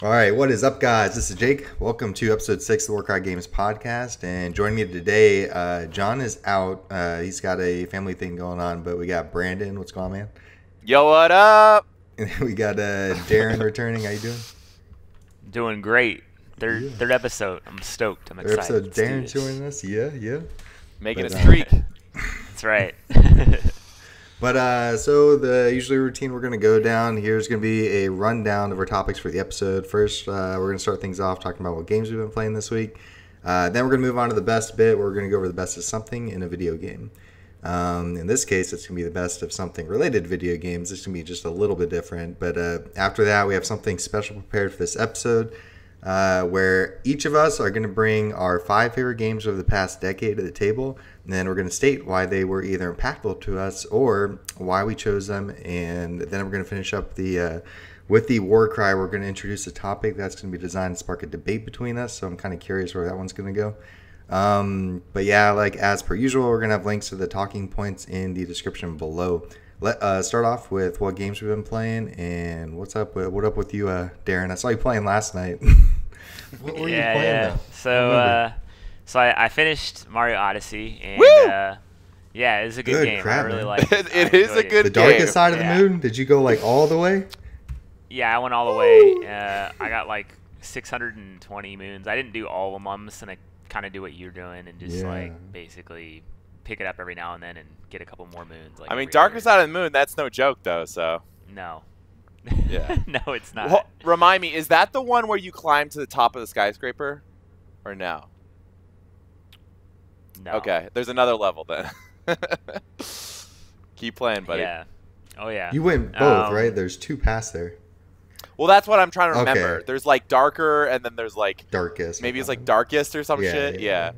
All right, what is up, guys? This is Jake. Welcome to episode 6 of the Workout Games podcast. And joining me today, John is out. He's got a family thing going on, but we got Brandon. What's going on, man? Yo, what up? And we got Darin returning. How you doing? Doing great. Third episode. I'm stoked. I'm Third excited. episode, Darin joining us. Yeah. Making But, a streak. That's right. But so the usually routine we're going to go down here is going to be a rundown of our topics for the episode. First, we're going to start things off talking about what games we've been playing this week. Then we're going to move on to the best bit, where we're going to go over the best of something in a video game. In this case, it's going to be the best of something related to video games. It's going to be just a little bit different. But after that, we have something special prepared for this episode, where each of us are going to bring our 5 favorite games over the past decade to the table. And then we're going to state why they were either impactful to us or why we chose them. And then we're going to finish up with the war cry. We're going to introduce a topic that's going to be designed to spark a debate between us. So I'm kind of curious where that one's going to go. But yeah, like as per usual, we're going to have links to the talking points in the description below. Let's start off with what games we've been playing and what up with you, Darin? I saw you playing last night. What were you playing though? So I finished Mario Odyssey, and yeah, it was a good game. Crap, I really man. liked it. It is a good The darkest game. side of the moon? Did you go like all the way? Yeah, I went all the way. I got like 620 moons. I didn't do all of them. I'm just gonna kind of do what you're doing and just like basically pick it up every now and then and get a couple more moons. Like I mean, every Darker year. Side of the Moon, that's no joke, though, so. No. Yeah. No, it's not. Well, remind me, is that the one where you climb to the top of the skyscraper? Or no? No. Okay, there's another level then. Keep playing, buddy. Yeah. Oh yeah. You went both, right? There's 2 past there. Well, that's what I'm trying to remember. Okay. There's like Darker, and then there's like Darkest. maybe it's like Darkest or some Yeah, shit. yeah. Yeah.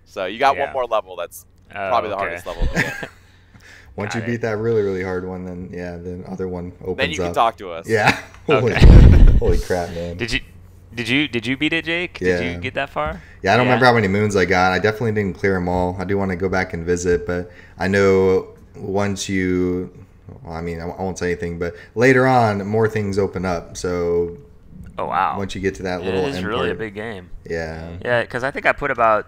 So you got Yeah. one more level. That's Oh, probably the okay. hardest level. Yeah. Once Got you it. beat that really, really hard one, then the other one opens up. Then you can talk to us. Yeah. Holy, Okay. holy crap, man. Did you beat it, Jake? Yeah. Did you get that far? Yeah, I don't remember how many moons I got. I definitely didn't clear them all. I do want to go back and visit, but I know once you, well, I mean, I won't say anything, but later on, more things open up. So Oh wow. once you get to that little It is end really a part- big game. Yeah. Yeah, because I think I've put about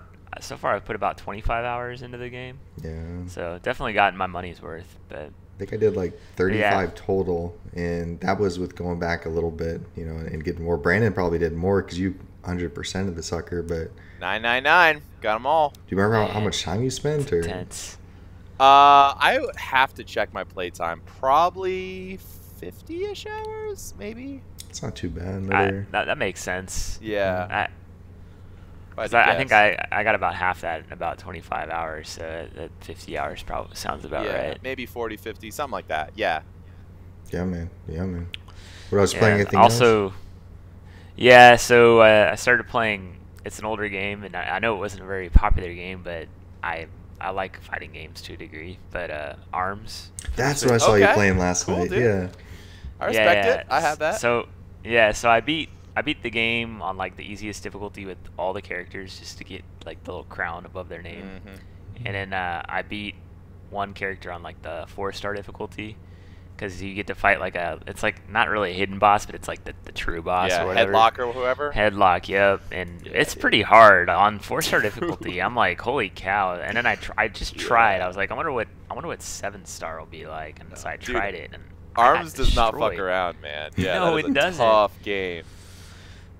25 hours into the game. Yeah. So definitely gotten my money's worth. But I think I did like 35 total, and that was with going back a little bit, and getting more. Brandon probably did more because you 100% of the sucker, but 999. Got them all. do you remember how much time you spent? Or intense. I would have to check my playtime. Probably 50-ish hours, maybe. it's not too bad. Another, That makes sense. Yeah. I think I got about half that in about 25 hours. So that 50 hours probably sounds about right. Maybe 40, 50, something like that. Yeah. yeah, man. What else? Playing anything also, else? yeah. So I started playing. It's an older game, and I know it wasn't a very popular game, but I like fighting games to a degree. But Arms. That's what I saw you Okay. playing last Cool, night. dude. Yeah. I respect it. I have that. So so I beat the game on like the easiest difficulty with all the characters just to get like the little crown above their name, and then I beat one character on like the 4-star difficulty because you get to fight like it's like not really a hidden boss, but it's like the true boss Yeah, or whatever. Headlock or whoever. Headlock, yep, and it's pretty hard on 4-star difficulty. I'm like, holy cow! And then I just tried. I was like, I wonder what 7-star will be like, and so I tried it. And I got Arms does not fuck destroyed. around, man. Yeah, No, that is it a doesn't. tough game.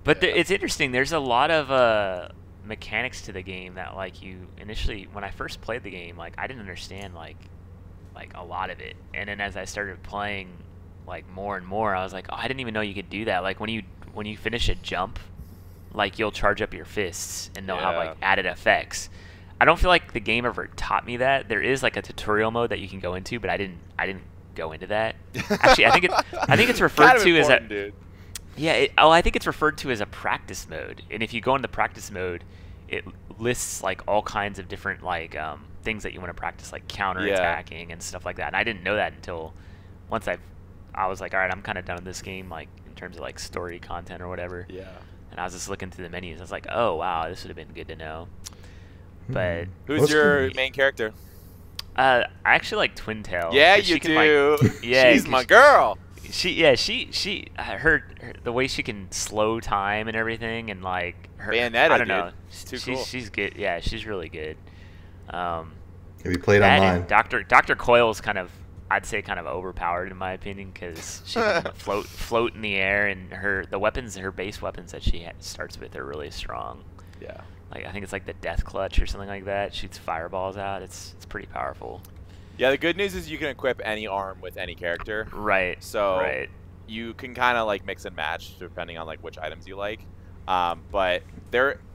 But it's interesting. There's a lot of mechanics to the game that like you initially when I first played the game, like I didn't understand like a lot of it. And then as I started playing like more and more, I was like, oh, I didn't even know you could do that. Like when you finish a jump, like you'll charge up your fists and they'll have like added effects. I don't feel like the game ever taught me that. There is like a tutorial mode that you can go into, but I didn't go into that. Actually, I think it's referred Kind of to as a important, dude. yeah. I think it's referred to as a practice mode. And if you go into the practice mode, it lists like all kinds of different like things that you want to practice, like counter attacking and stuff like that. And I didn't know that until once I was like, all right, I'm kind of done with this game, like in terms of like story content or whatever. Yeah. And I was just looking through the menus. I was like, oh wow, this would have been good to know. But Who's your main character? I actually like Twin Tail. Yeah, 'cause you she can, do. Like, yeah, She's 'cause my girl. her the way she can slow time and everything, and like her, Bayonetta, I don't know, it's too cool. She's good. Yeah, she's really good. Have you played That online? and Dr. Coyle's kind of, I'd say, kind of overpowered in my opinion, because she can float in the air, and her base weapons that she starts with are really strong. Yeah. Like I think it's like the Death Clutch or something like that. Shoots fireballs out. It's pretty powerful. Yeah, the good news is you can equip any arm with any character. Right. So right. you can kind of like mix and match depending on like which items you like. But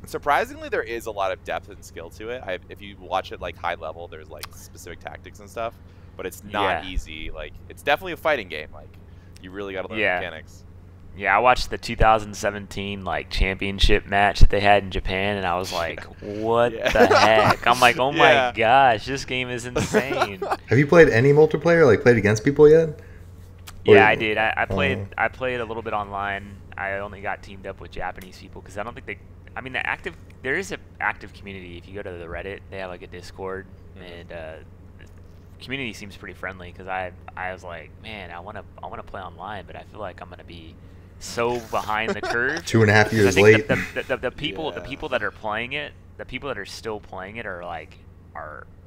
surprisingly there is a lot of depth and skill to it. If you watch it like high level, there's like specific tactics and stuff, but it's not easy. Like it's definitely a fighting game. Like you really got to learn mechanics. Yeah, I watched the 2017 like championship match that they had in Japan, and I was like, "What the heck?" I'm like, "Oh my gosh, this game is insane." Have you played any multiplayer? Like played against people yet? Yeah, I did. I played a little bit online. I only got teamed up with Japanese people because I don't think there is an active community. If you go to the Reddit, they have like a Discord, and the community seems pretty friendly. Because I was like, man, I want to play online, but I feel like I'm gonna be so behind the curve. 2.5 years late. The people that are playing it, the people that are still playing it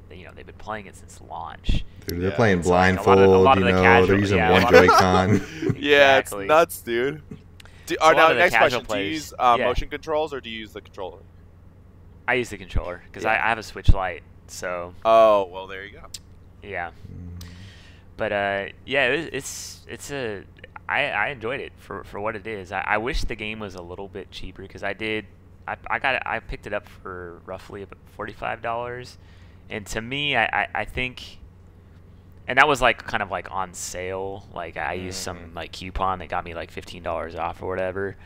they've been playing it since launch. Dude, they're playing blindfold. Like a lot of the casual, they're using one Joy-Con. Yeah, it's nuts, dude. Now, next question: players, do you use motion controls or do you use the controller? I use the controller because I have a Switch Lite. So. Oh well, there you go. Yeah. But I enjoyed it for what it is. I wish the game was a little bit cheaper because I picked it up for roughly about $45, and to me I think, and that was like kind of like on sale. Like I used some like coupon that got me like $15 off or whatever.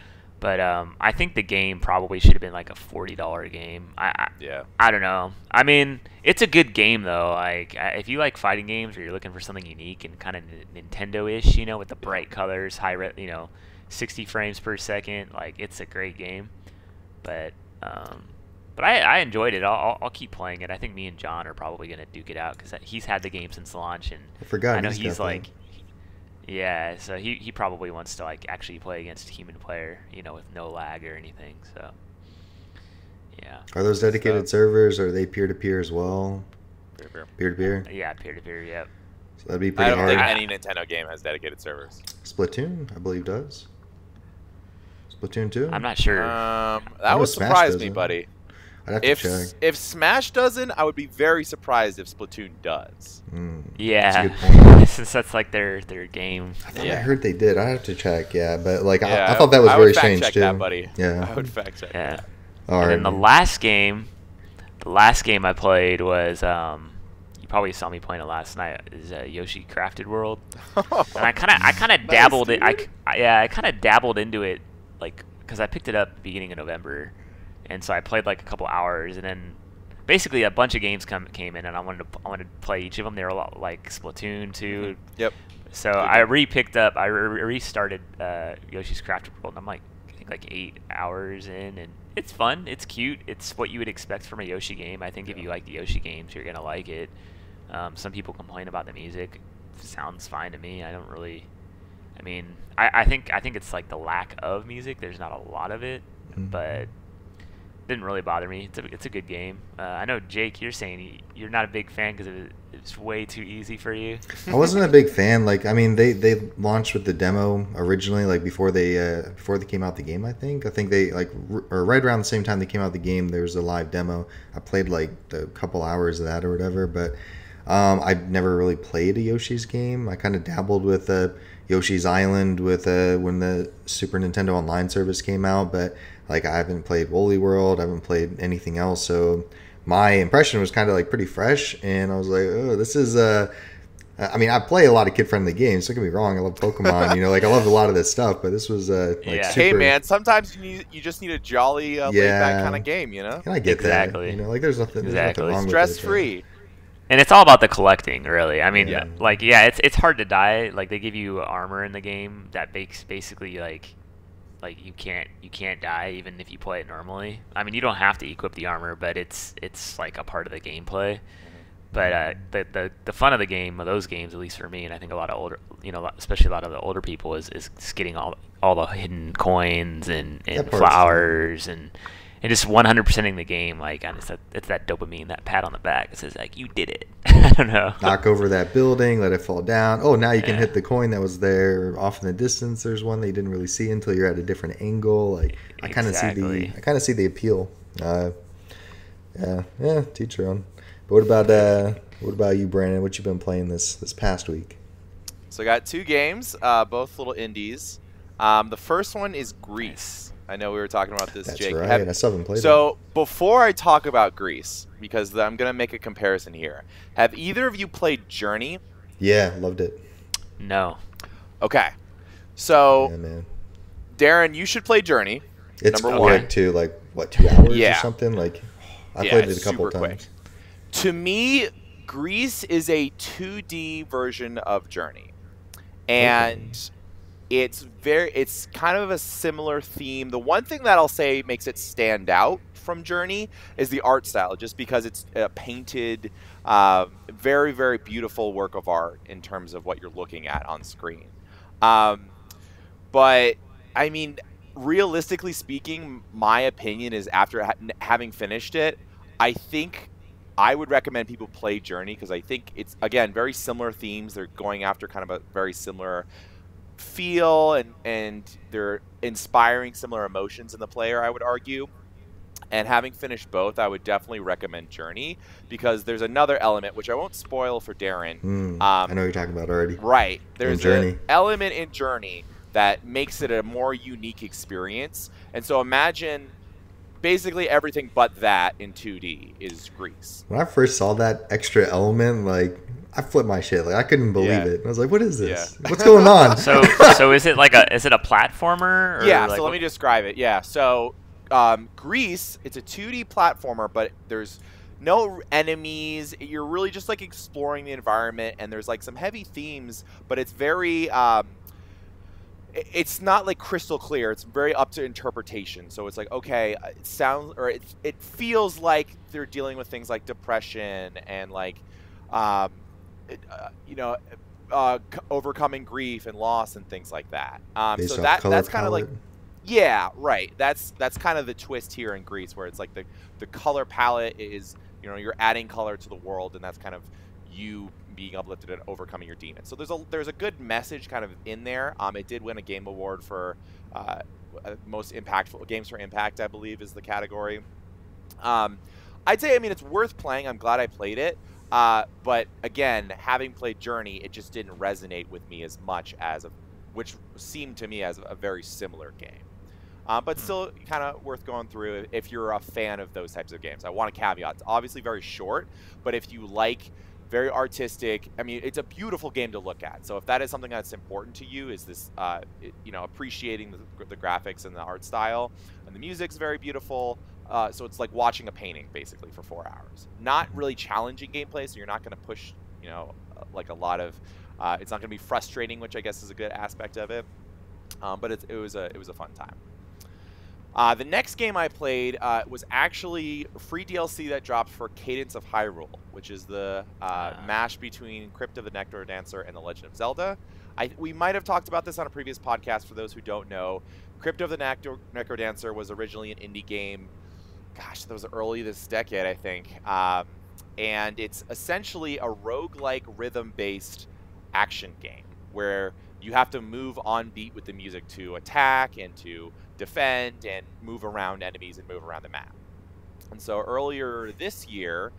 But I think the game probably should have been like a $40 game. I don't know. I mean, it's a good game though. Like if you like fighting games or you're looking for something unique and kind of Nintendo-ish, with the bright colors, 60 frames per second, like it's a great game. But I enjoyed it. I'll keep playing it. I think me and John are probably gonna duke it out because he's had the game since launch, and I know he's like. Yeah, so he probably wants to like actually play against a human player, with no lag or anything. So, yeah. Are those dedicated servers? Or are they peer-to-peer as well? Peer-to-peer? Yeah, peer-to-peer. Yep. So that'd be pretty hard. I don't think any Nintendo game has dedicated servers. Splatoon, I believe, does. Splatoon 2? I'm not sure. That would surprise me, buddy. I'd have to check. If Smash doesn't, I would be very surprised if Splatoon does. Yeah, since that's like their game. I heard they did. I have to check. Yeah, but like I thought that was very strange too. That, buddy. Yeah, I would fact check. Yeah. That. And then the last game I played was you probably saw me playing it last night. Is Yoshi Crafted World, and I kind of dabbled it. I kind of dabbled into it like because I picked it up beginning of November. And so I played like a couple hours, and then basically a bunch of games came in, and I wanted to play each of them. They were a lot like Splatoon 2. Yep. So I restarted Yoshi's Crafted World, and I'm like, I think like 8 hours in, and it's fun. It's cute. It's what you would expect from a Yoshi game. I think if you like the Yoshi games, you're gonna like it. Some people complain about the music. Sounds fine to me. I don't really. I mean, I think it's like the lack of music. There's not a lot of it, but. Didn't really bother me. It's a good game. I know, Jake, you're saying you're not a big fan because it's way too easy for you. I wasn't a big fan. Like, I mean, they launched with the demo originally, like before they came out the game. I think they or right around the same time they came out the game. There was a live demo. I played like a couple hours of that or whatever, but I've never really played a Yoshi's game. I kind of dabbled with Yoshi's Island with when the Super Nintendo Online service came out, but like I haven't played Woolly World, I haven't played anything else, so my impression was kind of like pretty fresh, and I was like, oh, this is I mean, I play a lot of kid-friendly games. Don't get me wrong, I love Pokemon, like I love a lot of this stuff, but this was super. Hey man, sometimes you just need a jolly, laid-back kind of game, And I get that. Like there's nothing wrong with it. Stress-free. And it's all about the collecting, really. I mean, it's hard to die. Like they give you armor in the game that basically like you can't die even if you play it normally. I mean, you don't have to equip the armor, but it's like a part of the gameplay. But the fun of the game, of those games, at least for me, and I think a lot of older, especially a lot of the older people, is just getting all the hidden coins and flowers and just 100%ing the game. Like, and it's that dopamine, that pat on the back. It says like, you did it. I don't know. Knock over that building, let it fall down. Oh, now you can hit the coin that was there off in the distance. There's one that you didn't really see until you're at a different angle. Like, I kind of see the appeal. Teach your own. But what about you, Brandon? What you been playing this past week? So I got 2 games, both little indies. The first one is Greece. I know we were talking about this, That's Jake. That's right. I still haven't played it. So before I talk about Greece, because I'm going to make a comparison here, have either of you played Journey? Yeah, loved it. No. Okay. So, yeah, man. Darin, you should play Journey. It's number quick, one. too. Like, what, 2 hours or something? Like, I played it a couple times. Quick. To me, Greece is a 2D version of Journey. And it's kind of a similar theme. The one thing that I'll say makes it stand out from Journey is the art style, just because it's a painted, very, very beautiful work of art in terms of what you're looking at on screen. But, I mean, realistically speaking, my opinion is after having finished it, I think I would recommend people play Journey because I think it's, again, very similar themes. They're going after kind of a very similar feel and they're inspiring similar emotions in the player, I would argue. And having finished both, I would definitely recommend Journey because there's another element, which I won't spoil for Darin. I know what you're talking about already. Right. There's an element in Journey that makes it a more unique experience. And so imagine basically everything but that in 2D is Greece. When I first saw that extra element, like, I flipped my shit. Like, I couldn't believe it. I was like, what is this? What's going on? So is it is it a platformer? Or yeah, so let me describe it. Yeah, so Greece, it's a 2D platformer, but there's no enemies. You're really just like exploring the environment, and there's like some heavy themes, but it's very it's not like crystal clear. It's very up to interpretation. So it's like, okay, it sounds or it feels like they're dealing with things like depression and like overcoming grief and loss and things like that. So that's kind of like, yeah, right. That's kind of the twist here in Greece, where it's like the color palette is, you're adding color to the world, and that's kind of you being uplifted and overcoming your demons. So there's a good message kind of in there. It did win a game award for most impactful games for impact, I believe, is the category. I'd say, it's worth playing. I'm glad I played it. But again, having played Journey, it just didn't resonate with me as much as which seemed to me as a very similar game. But still kind of worth going through if you're a fan of those types of games. I want to caveat, it's obviously very short, but if you like very artistic, it's a beautiful game to look at. So if that is something that's important to you, is this, appreciating the graphics and the art style, and the music's very beautiful. So it's like watching a painting basically for 4 hours. Not really challenging gameplay, so you're not going to push, like a lot of. It's not going to be frustrating, which I guess is a good aspect of it. But it was a fun time. The next game I played was actually free DLC that dropped for Cadence of Hyrule, which is the mash between Crypt of the Necrodancer and The Legend of Zelda. We might have talked about this on a previous podcast. For those who don't know, Crypt of the Necrodancer was originally an indie game. Gosh, that was early this decade, I think. And it's essentially a roguelike rhythm-based action game where you have to move on beat with the music to attack and to defend and move around enemies and move around the map. And so earlier this year,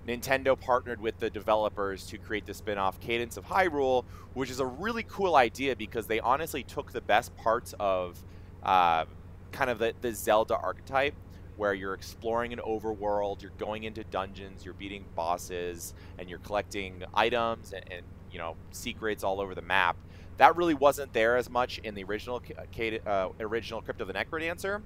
Nintendo partnered with the developers to create the spin-off Cadence of Hyrule, which is a really cool idea because they honestly took the best parts of kind of the Zelda archetype, where you're exploring an overworld, you're going into dungeons, you're beating bosses, and you're collecting items and secrets all over the map. That really wasn't there as much in the original original Crypt of the Necrodancer.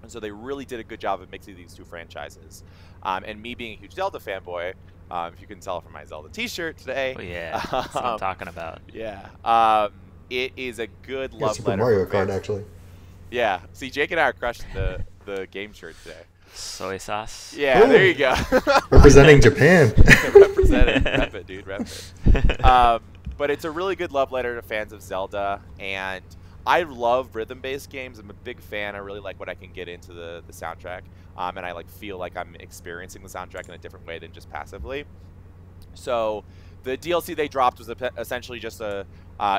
And so they really did a good job of mixing these two franchises. And me being a huge Zelda fanboy, if you can tell from my Zelda t-shirt today. Oh, yeah. That's what I'm talking about. Yeah. It is a good love Super letter. Mario Kart, actually. Yeah. See, Jake and I are crushing the game shirt today. Soy sauce. Yeah, there you go. Representing Japan. Represent it. Rep it, dude. Rep it. But it's a really good love letter to fans of Zelda, and I love rhythm-based games. I'm a big fan. I really like when I can get into the soundtrack, and I like feel like I'm experiencing the soundtrack in a different way than just passively. So the DLC they dropped was essentially just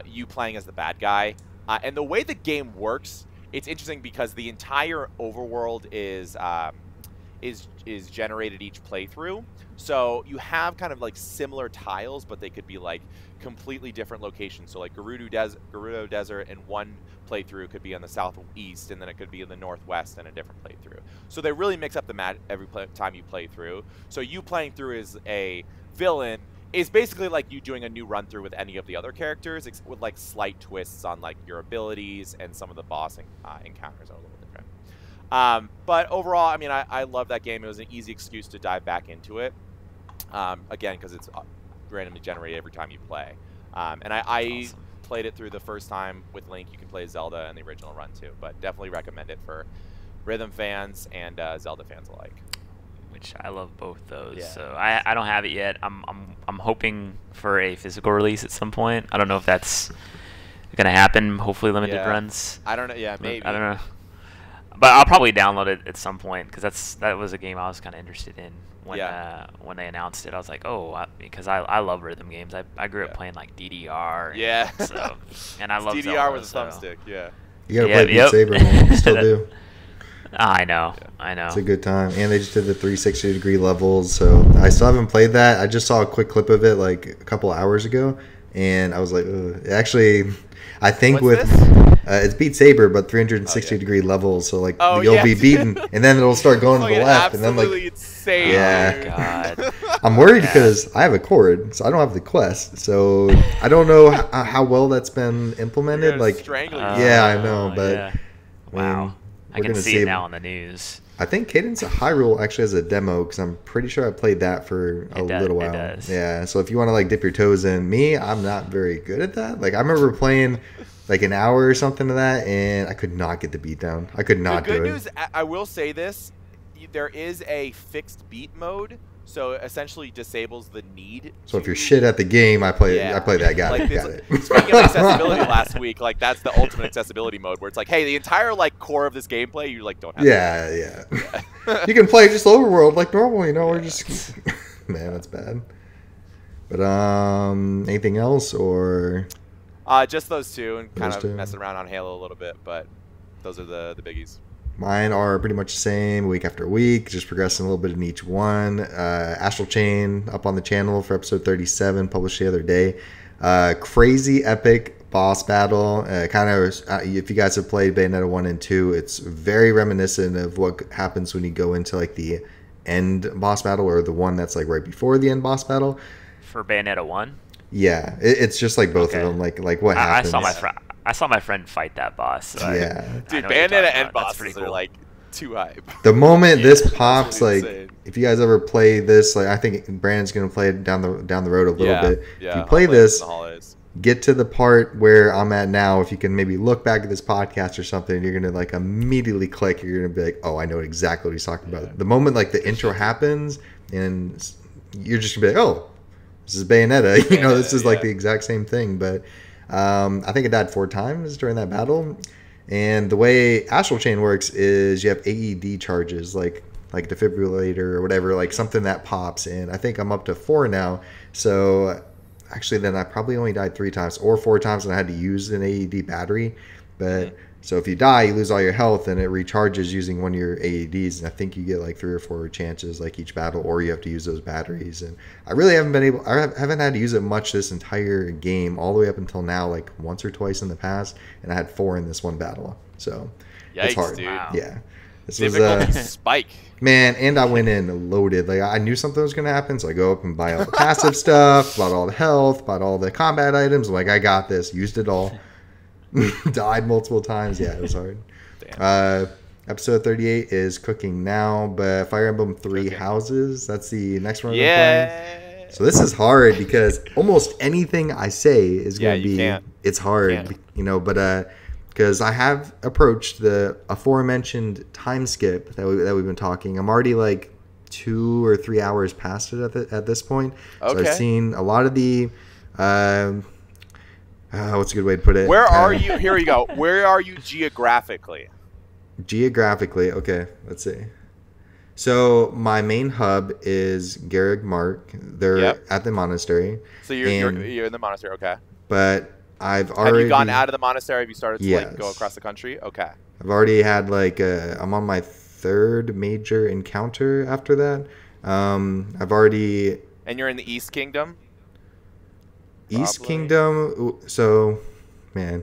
you playing as the bad guy, and the way the game works, it's interesting because the entire overworld is generated each playthrough. So you have kind of like similar tiles, but they could be like completely different locations. So like Gerudo Desert in one playthrough could be on the southeast, and then it could be in the northwest in a different playthrough. So they really mix up the map every time you play through. So you playing through as a villain is basically like you doing a new run through with any of the other characters, with like slight twists on like your abilities, and some of the boss encounters are a little different. But overall, I mean, I love that game. It was an easy excuse to dive back into it. Again, because it's randomly generated every time you play. And I awesome. Played it through the first time with Link. You can play Zelda in the original run too, but definitely recommend it for rhythm fans and Zelda fans alike. Which I love both those. Yeah. So I don't have it yet. I'm hoping for a physical release at some point. I don't know if that's gonna happen. Hopefully limited runs. I don't know. Yeah, maybe. I don't know. But I'll probably download it at some point, because that was a game I was kind of interested in when they announced it. I was like, because I love rhythm games. I grew up playing like DDR. And I love DDR Zelda, with a thumbstick. Yeah. You gotta play Beat Saber, man. You still do. I know. It's a good time. And they just did the 360-degree levels, so I still haven't played that. I just saw a quick clip of it like a couple hours ago, and I was like, ugh. Actually, I think it's Beat Saber, but 360-degree levels, so like you'll be beaten, and then it'll start going to the left, and then like insane. Yeah. Oh, God. I'm worried because I have a cord, so I don't have the Quest, so I don't know how well that's been implemented. Like, strangle you. I know, but yeah. Wow. I can see it now on the news. I think Cadence of Hyrule actually has a demo, because I'm pretty sure I played that for a little while. It does. Yeah, so if you want to like dip your toes in, I'm not very good at that. Like, I remember playing like an hour or something of that, and I could not get the beat down. I could not do it. The good news, I will say this, there is a fixed beat mode, so it essentially disables the need. So if you're shit at the game, I play that guy. Like, got it. Speaking of accessibility last week, like that's the ultimate accessibility mode, where it's like, hey, the entire like core of this gameplay, you like don't have. Yeah. You can play just overworld like normal, you know. Or just man, that's bad. But anything else or? Just those two, and kind of messing around on Halo a little bit, but those are the biggies. Mine are pretty much the same week after week, just progressing a little bit in each one. Astral Chain up on the channel for episode 37, published the other day. Crazy epic boss battle. Kind of, if you guys have played Bayonetta 1 and 2, it's very reminiscent of what happens when you go into like the end boss battle, or the one that's like right before the end boss battle. For Bayonetta 1? Yeah, it's just like both of them. Like what happens. I saw my friend fight that boss. So dude, Bayonetta end bosses are like too hype. The moment this pops, like if you guys ever play this, like I think Brandon's gonna play it down the road a little bit. If you play this, get to the part where I'm at now. If you can maybe look back at this podcast or something, you're gonna like immediately click. You're gonna be like, oh, I know exactly what he's talking about. The moment like the intro happens, and you're just gonna be like, oh, this is Bayonetta. You know, this is like the exact same thing, but. I think I died 4 times during that battle, and the way Astral Chain works is you have AED charges, like defibrillator or whatever, like something that pops, and I think I'm up to 4 now. So actually, then I probably only died 3 times or 4 times, and I had to use an AED battery. But so if you die, you lose all your health, and it recharges using one of your AEDs. And I think you get like 3 or 4 chances like each battle, or you have to use those batteries. And I really haven't had to use it much this entire game, all the way up until now, like once or twice in the past. And I had 4 in this one battle. So it's hard. Dude. Wow. Yeah. This was spike. Man, and I went in loaded. Like I knew something was gonna happen, so I go up and buy all the passive stuff, bought all the health, bought all the combat items. I'm like, I got this. Used it all. Died multiple times. Yeah, it was hard. Episode 38 is cooking now, but Fire Emblem 3 Houses, that's the next one we're playing. So this is hard because almost anything I say is going to be, it's hard, you know, but because I have approached the aforementioned time skip that we've been talking. I'm already like 2 or 3 hours past it at this point. So I've seen a lot of the what's a good way to put it? Where are you? Here we go. Where are you geographically? Geographically, okay. Let's see. So my main hub is Garrig Mark. They're at the monastery. So you're in the monastery, okay. But I've already... Have you gone out of the monastery? Have you started to like go across the country? Okay. I've already had like I'm on my 3rd major encounter after that. I've already... And you're in the East Kingdom? East Probably. Kingdom. So, man.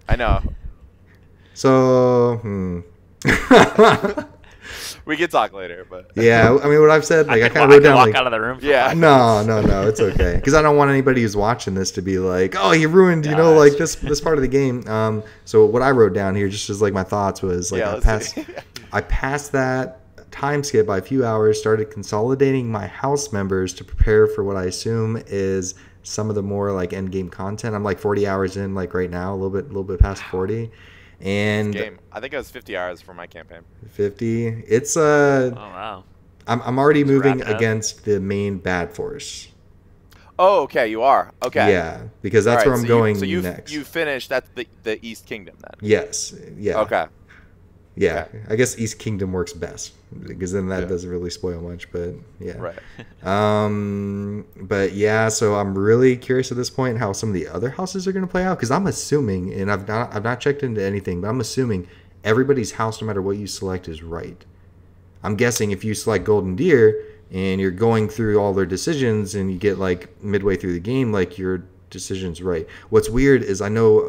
I know. So, we can talk later, but yeah, I mean, what I've said, like I kind of walk wrote down, like, out of the room. Yeah. No, it's okay, because I don't want anybody who's watching this to be like, oh, he ruined, like this part of the game. So what I wrote down here, just as like my thoughts, was like I passed that time skip by a few hours, started consolidating my house members to prepare for what I assume is some of the more like end game content. I'm like 40 hours in, like right now, a little bit past 40. And game. I think it was 50 hours for my campaign. 50. It's oh wow. I'm already moving against the main bad force. Oh, okay, you are. Okay. Yeah, because that's where I'm going next. You finished. That's the East Kingdom then. Yes. Yeah. Okay. Yeah. Okay. I guess East Kingdom works best because then that doesn't really spoil much, but yeah. Right. But yeah, so I'm really curious at this point how some of the other houses are going to play out, because I'm assuming, and I've not checked into anything, but I'm assuming everybody's house, no matter what you select, is right. I'm guessing if you select Golden Deer and you're going through all their decisions and you get like midway through the game, like your decision's right. What's weird is I know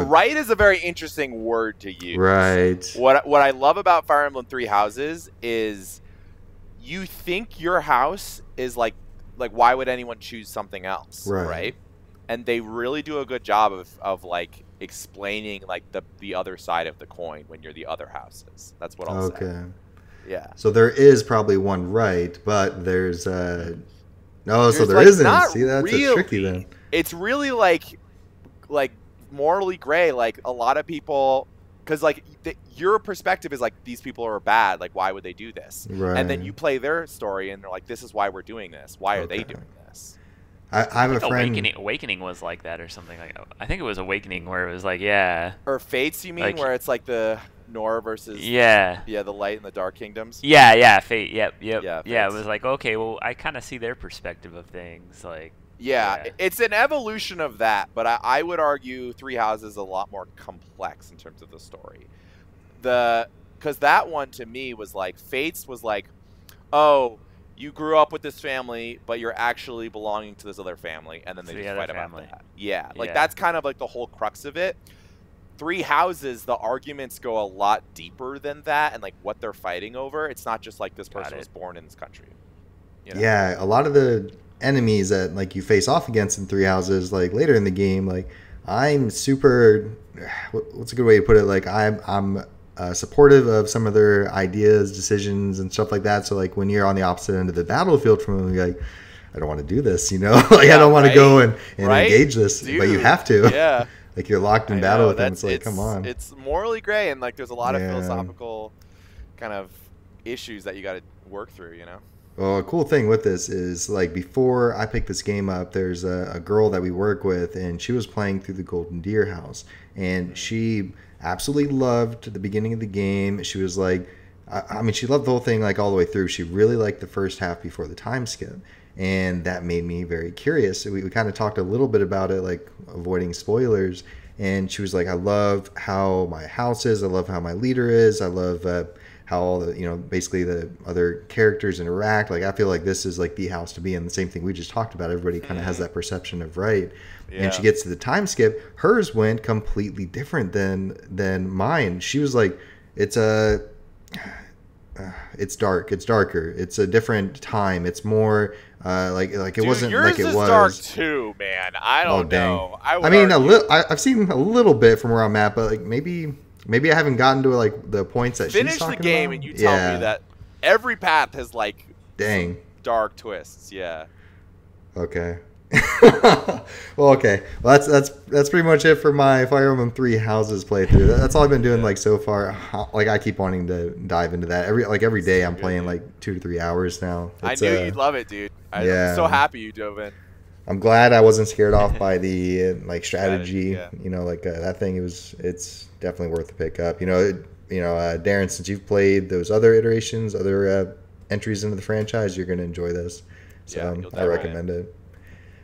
right is a very interesting word to use. Right. What I love about Fire Emblem Three Houses is you think your house is like why would anyone choose something else, right? And they really do a good job of like explaining like the other side of the coin when you're the other houses. That's what I'll say. Okay. Yeah. So there is probably one right, but there's so there like, isn't. See, that's really, tricky then. It's really like morally gray. Like a lot of people, because like your perspective is like these people are bad. Like why would they do this? Right. And then you play their story and they're like, this is why we're doing this. Why are they doing this? I have a friend. Awakening was like that or something like that. I think it was Awakening where it was like or Fates. You mean like, where it's like the Nor versus the light and the dark kingdoms. Fate. Yep. Yeah. It was like, okay, well, I kind of see their perspective of things. Like. Yeah, it's an evolution of that, but I would argue Three Houses is a lot more complex in terms of the story. Because that one to me was like, Fates was like, oh, you grew up with this family, but you're actually belonging to this other family, and then they just fight about that. Yeah, like that's kind of like the whole crux of it. Three Houses, the arguments go a lot deeper than that, and like what they're fighting over. It's not just like this person was born in this country. You know? Yeah, a lot of the enemies that like you face off against in Three Houses, like later in the game, like I'm super, what's a good way to put it, like I'm supportive of some of their ideas, decisions, and stuff like that. So like when you're on the opposite end of the battlefield from them, you're like, I don't want to do this, like I don't want to go and engage this. Dude, but you have to. Yeah. Like you're locked in battle with them. It's like, come on. It's morally gray, and like there's a lot of philosophical kind of issues that you got to work through, Well, a cool thing with this is, like, before I picked this game up, there's a girl that we work with, and she was playing through the Golden Deer house, and she absolutely loved the beginning of the game. She was like, I mean, she loved the whole thing, like, all the way through. She really liked the first half before the time skip, and that made me very curious. So we kind of talked a little bit about it, like, avoiding spoilers, and she was like, I love how my house is. I love how my leader is. I love how all the, basically the other characters interact. Like, I feel like this is like the house to be in. The same thing we just talked about. Everybody kind of has that perception of right. Yeah. And she gets to the time skip. Hers went completely different than mine. She was like, it's dark. It's darker. It's a different time. It's more like it Dude, wasn't yours like it is was. Dark too, man. I don't know. I mean, I've seen a little bit from where I'm at, but like maybe I haven't gotten to like the points that she's talking about. Finish the game and you tell me that every path has like dark twists. Yeah. Okay. Well, okay. Well, that's pretty much it for my Fire Emblem 3 Houses playthrough. That's all I've been doing like so far. Like I keep wanting to dive into that. Every day I'm playing like 2 to 3 hours now. I knew you'd love it, dude. I'm so happy you dove in. I'm glad I wasn't scared off by the like strategy. Yeah. You know, like that thing. It's definitely worth the pick up. Darin, since you've played those other iterations, other entries into the franchise, you're gonna enjoy this. So I recommend it.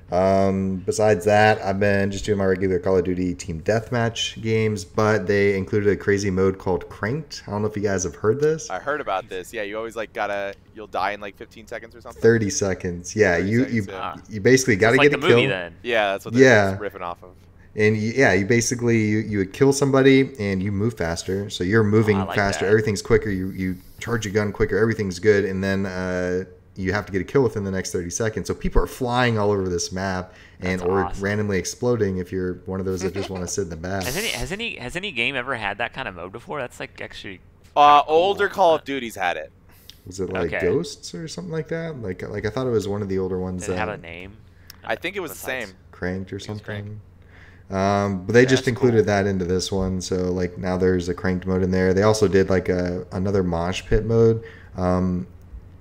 Besides that, I've been just doing my regular Call of Duty Team Deathmatch games, but they included a crazy mode called Cranked. I don't know if you guys have heard this. I heard about this. Yeah, you always like you'll die in like 15 seconds or something. 30 seconds. Yeah, 30 seconds, you basically got to get a kill. Movie, then. Yeah, that's what they're riffing off of. And you basically you would kill somebody and you move faster, so you're moving faster. That. Everything's quicker. You charge your gun quicker. Everything's good, and then you have to get a kill within the next 30 seconds. So people are flying all over this map or randomly exploding if you're one of those that just want to sit in the back. Has any game ever had that kind of mode before? That's like actually older Call of Duty's had it. Was it like Ghosts or something like that? Like I thought it was one of the older ones. Did it have a name? I think it was the same. Cranked or something. But they just included that into this one, so like now there's a cranked mode in there. They also did like another mosh pit mode.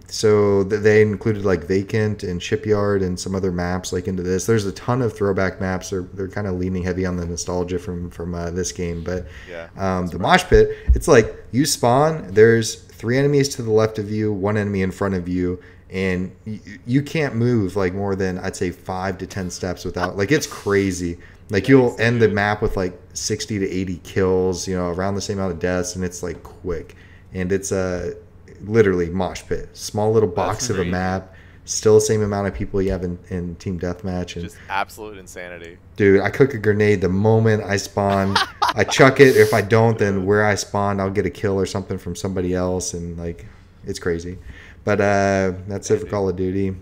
So they included like Vacant and Shipyard and some other maps like into this. There's a ton of throwback maps. They're kind of leaning heavy on the nostalgia from this game. But the mosh pit, it's like you spawn. There's 3 enemies to the left of you, 1 enemy in front of you, and you can't move like more than I'd say 5 to 10 steps without like it's crazy. Like you'll end the map with like 60 to 80 kills, around the same amount of deaths, and it's like quick. And it's literally mosh pit, small little box of a map, still the same amount of people you have in Team Deathmatch, and just absolute insanity. Dude, I cook a grenade the moment I spawn. I chuck it. If I don't, then where I spawned, I'll get a kill or something from somebody else, and like it's crazy. But that's it for Call of Duty.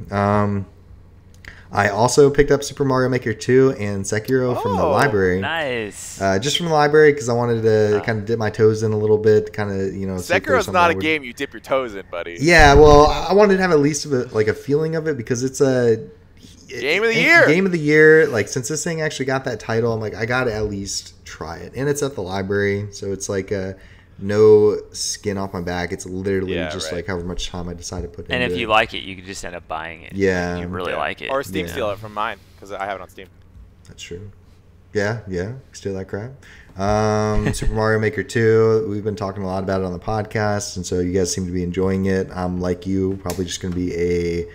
I also picked up Super Mario Maker 2 and Sekiro from the library. Nice. Just from the library because I wanted to kind of dip my toes in a little bit. Kind of, Sekiro's not a game you dip your toes in, buddy. Yeah, well, I wanted to have at least a feeling of it because it's a game of the year. Game of the year. Like since this thing actually got that title, I'm like I got to at least try it, and it's at the library, so it's like no skin off my back. It's literally like however much time I decide to put into it. And if you like it, you can just end up buying it. Yeah. If you really like it. Or Steam steal it from mine, because I have it on Steam. That's true. Yeah. Steal that crap. Super Mario Maker 2, we've been talking a lot about it on the podcast, and so you guys seem to be enjoying it. I'm like you, probably just going to be a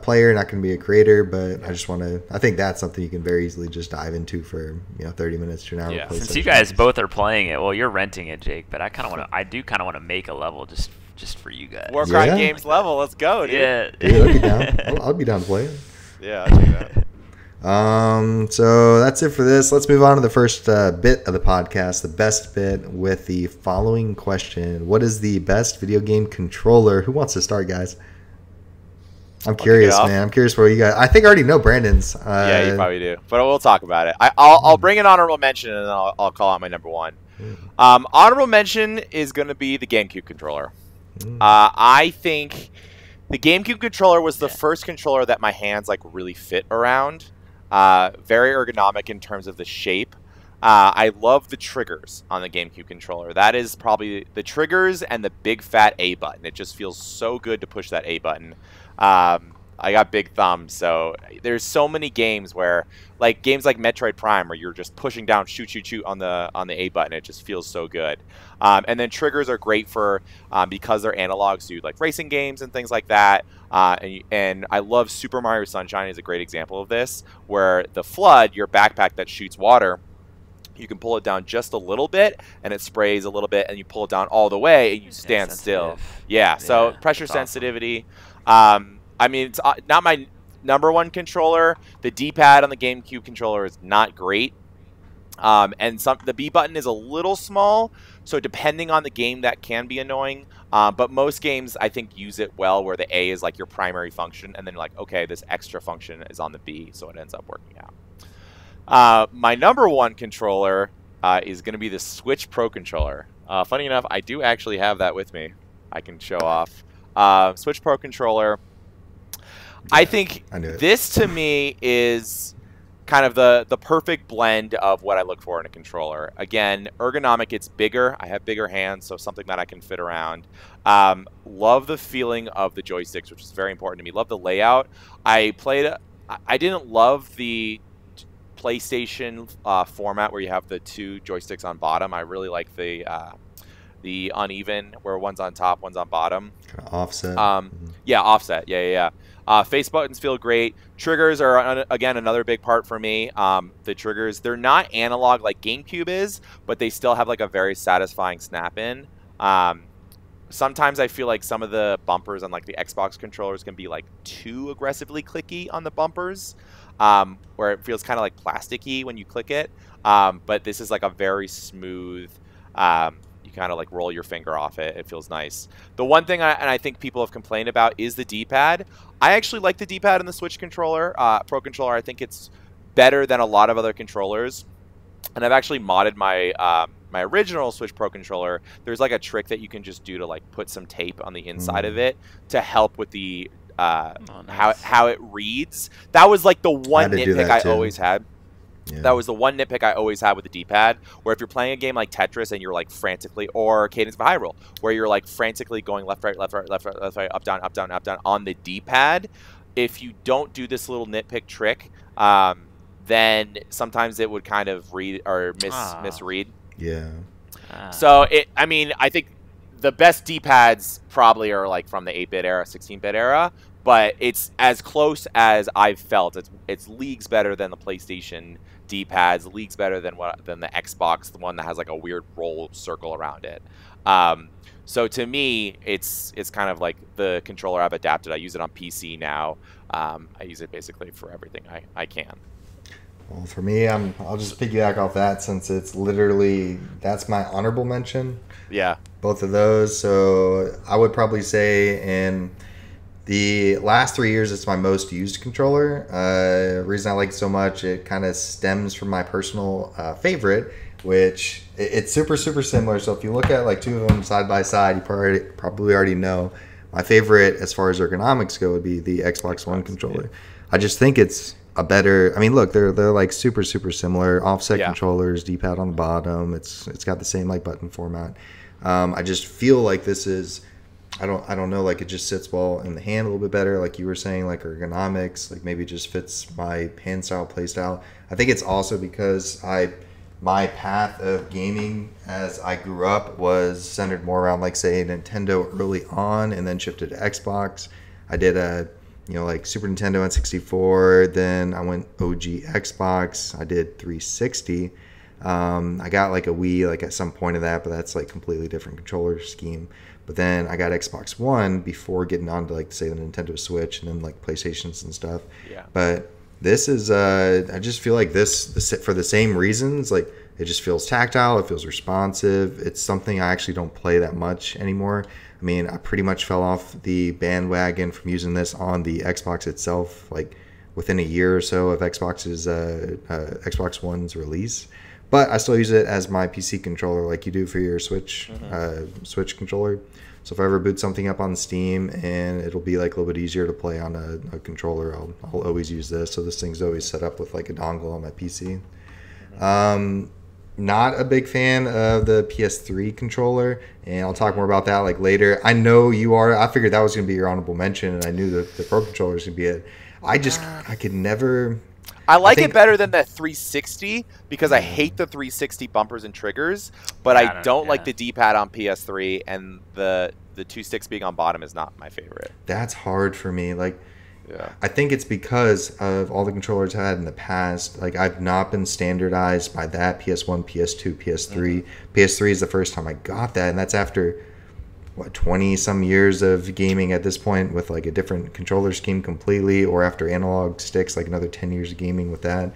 player, not going to be a creator, but I think that's something you can very easily just dive into for 30 minutes to an hour. Yeah. Since you guys both are playing it, well, you're renting it, Jake, but I do kind of want to make a level just for you guys. Warcraft Games level, let's go, dude. Yeah. Dude, I'd be down. I'll be down to play it. Yeah, I'll check that. So that's it for this. Let's move on to the first bit of the podcast, the best bit, with the following question: what is the best video game controller? Who wants to start, guys? I'm curious, man. I'm curious where you guys. I think I already know Brandon's. Yeah, you probably do, but we'll talk about it. I'll bring an honorable mention, and then I'll call out my number one. Honorable mention is going to be the GameCube controller. I think the GameCube controller was the first controller that my hands really fit around. Very ergonomic in terms of the shape. I love the triggers on the GameCube controller. That is probably the triggers and the big fat A button. It just feels so good to push that A button. I got big thumbs, so there's so many games where, games like Metroid Prime, where you're just pushing down, shoot on the A button. It just feels so good. And then triggers are great for because they're analogs to racing games and things like that. And I love Super Mario Sunshine is a great example of this, where the Flood, your backpack that shoots water, you can pull it down just a little bit, and it sprays a little bit, and you pull it down all the way, and you stand still. Yeah, so pressure sensitivity. I mean, it's not my number one controller. The D-pad on the GameCube controller is not great. And the B button is a little small, so depending on the game, that can be annoying. But most games, I think, use it well, where the A is your primary function, and then okay, this extra function is on the B, so it ends up working out. My number one controller is going to be the Switch Pro controller. Funny enough, I do actually have that with me. I can show off. Switch Pro controller. I think I knew it. this to me is kind of the perfect blend of what I look for in a controller. Again, ergonomic, it's bigger. I have bigger hands, so something that I can fit around. Love the feeling of the joysticks, which is very important to me. Love the layout. I didn't love the PlayStation format where you have the two joysticks on bottom. I really like the uneven where one's on top, one's on bottom. Kind of offset. Yeah, offset. Yeah. Face buttons feel great. Triggers are, again, another big part for me. The triggers, they're not analog like GameCube is, but they still have like a very satisfying snap-in. Sometimes I feel like some of the bumpers on like the Xbox controllers can be like too aggressively clicky on the bumpers, where it feels kind of like plasticky when you click it. But this is like a very smooth, you kind of like roll your finger off it. It feels nice. The one thing I think people have complained about is the D-pad. I actually like the D-pad in the Switch controller, Pro controller. I think it's better than a lot of other controllers. And I've actually modded my my original Switch Pro controller. There's like a trick that you can just do to like put some tape on the inside of it to help with the nice. how it reads. That was like the one nitpick I always had. Yeah. That was the one nitpick I always had with the D-pad, where if you're playing a game like Tetris and you're like frantically, or Cadence of Hyrule, where you're like frantically going left, right, left, right, left, right, left, right, up, down, up, down, up, down on the D-pad, if you don't do this little nitpick trick, then sometimes it would kind of read or misread. Yeah. So I think the best D-pads probably are like from the 8-bit era, 16-bit era, but it's as close as I've felt. It's leagues better than the PlayStation D-pads, leagues better than the Xbox, the one that has like a weird roll circle around it. So to me, it's kind of like the controller I've adapted. I use it on PC now. I use it basically for everything I can. Well, for me, I'll just piggyback off that since it's literally, that's my honorable mention. Yeah. Both of those. So I would probably say in the last 3 years, it's my most used controller. Reason I like it so much, it kind of stems from my personal favorite, which it's super, super similar. So if you look at like two of them side by side, you probably already know. My favorite as far as ergonomics go would be the Xbox One controller. Yeah. I just think it's a better, I mean, look, they're like super, super similar. Offset controllers, D-pad on the bottom. It's got the same like button format. I just feel like this is, I don't know, like it just sits well in the hand a little bit better, like you were saying, like ergonomics, like maybe it just fits my hand style, play style. I think it's also because my path of gaming as I grew up was centered more around like say Nintendo early on, and then shifted to Xbox. I did like Super Nintendo N64, then I went OG Xbox. I did 360. I got like a Wii like at some point of that, but that's like completely different controller scheme. But then I got Xbox One before getting on to like say the Nintendo Switch and then like PlayStations and stuff. Yeah. But this is I just feel like this for the same reasons, like it just feels tactile, it feels responsive. It's something I actually don't play that much anymore. I mean, I pretty much fell off the bandwagon from using this on the Xbox itself, like within a year or so of Xbox One's release. But I still use it as my PC controller, like you do for your Switch Switch controller. So if I ever boot something up on Steam and it'll be like a little bit easier to play on a controller, I'll always use this. So this thing's always set up with like a dongle on my PC. Not a big fan of the PS3 controller, and I'll talk more about that like later. I know you are. I figured that was going to be your honorable mention, and I knew that the Pro controller was going to be it. I could never. I like it better than the 360 because I hate the 360 bumpers and triggers, but I don't like the D-pad on PS3, and the two sticks being on bottom is not my favorite. That's hard for me. Like, I think it's because of all the controllers I had in the past. Like, I've not been standardized by that. PS1, PS2, PS3. PS3 is the first time I got that, and that's after 20 some years of gaming at this point with like a different controller scheme completely, or after analog sticks, like another 10 years of gaming with that.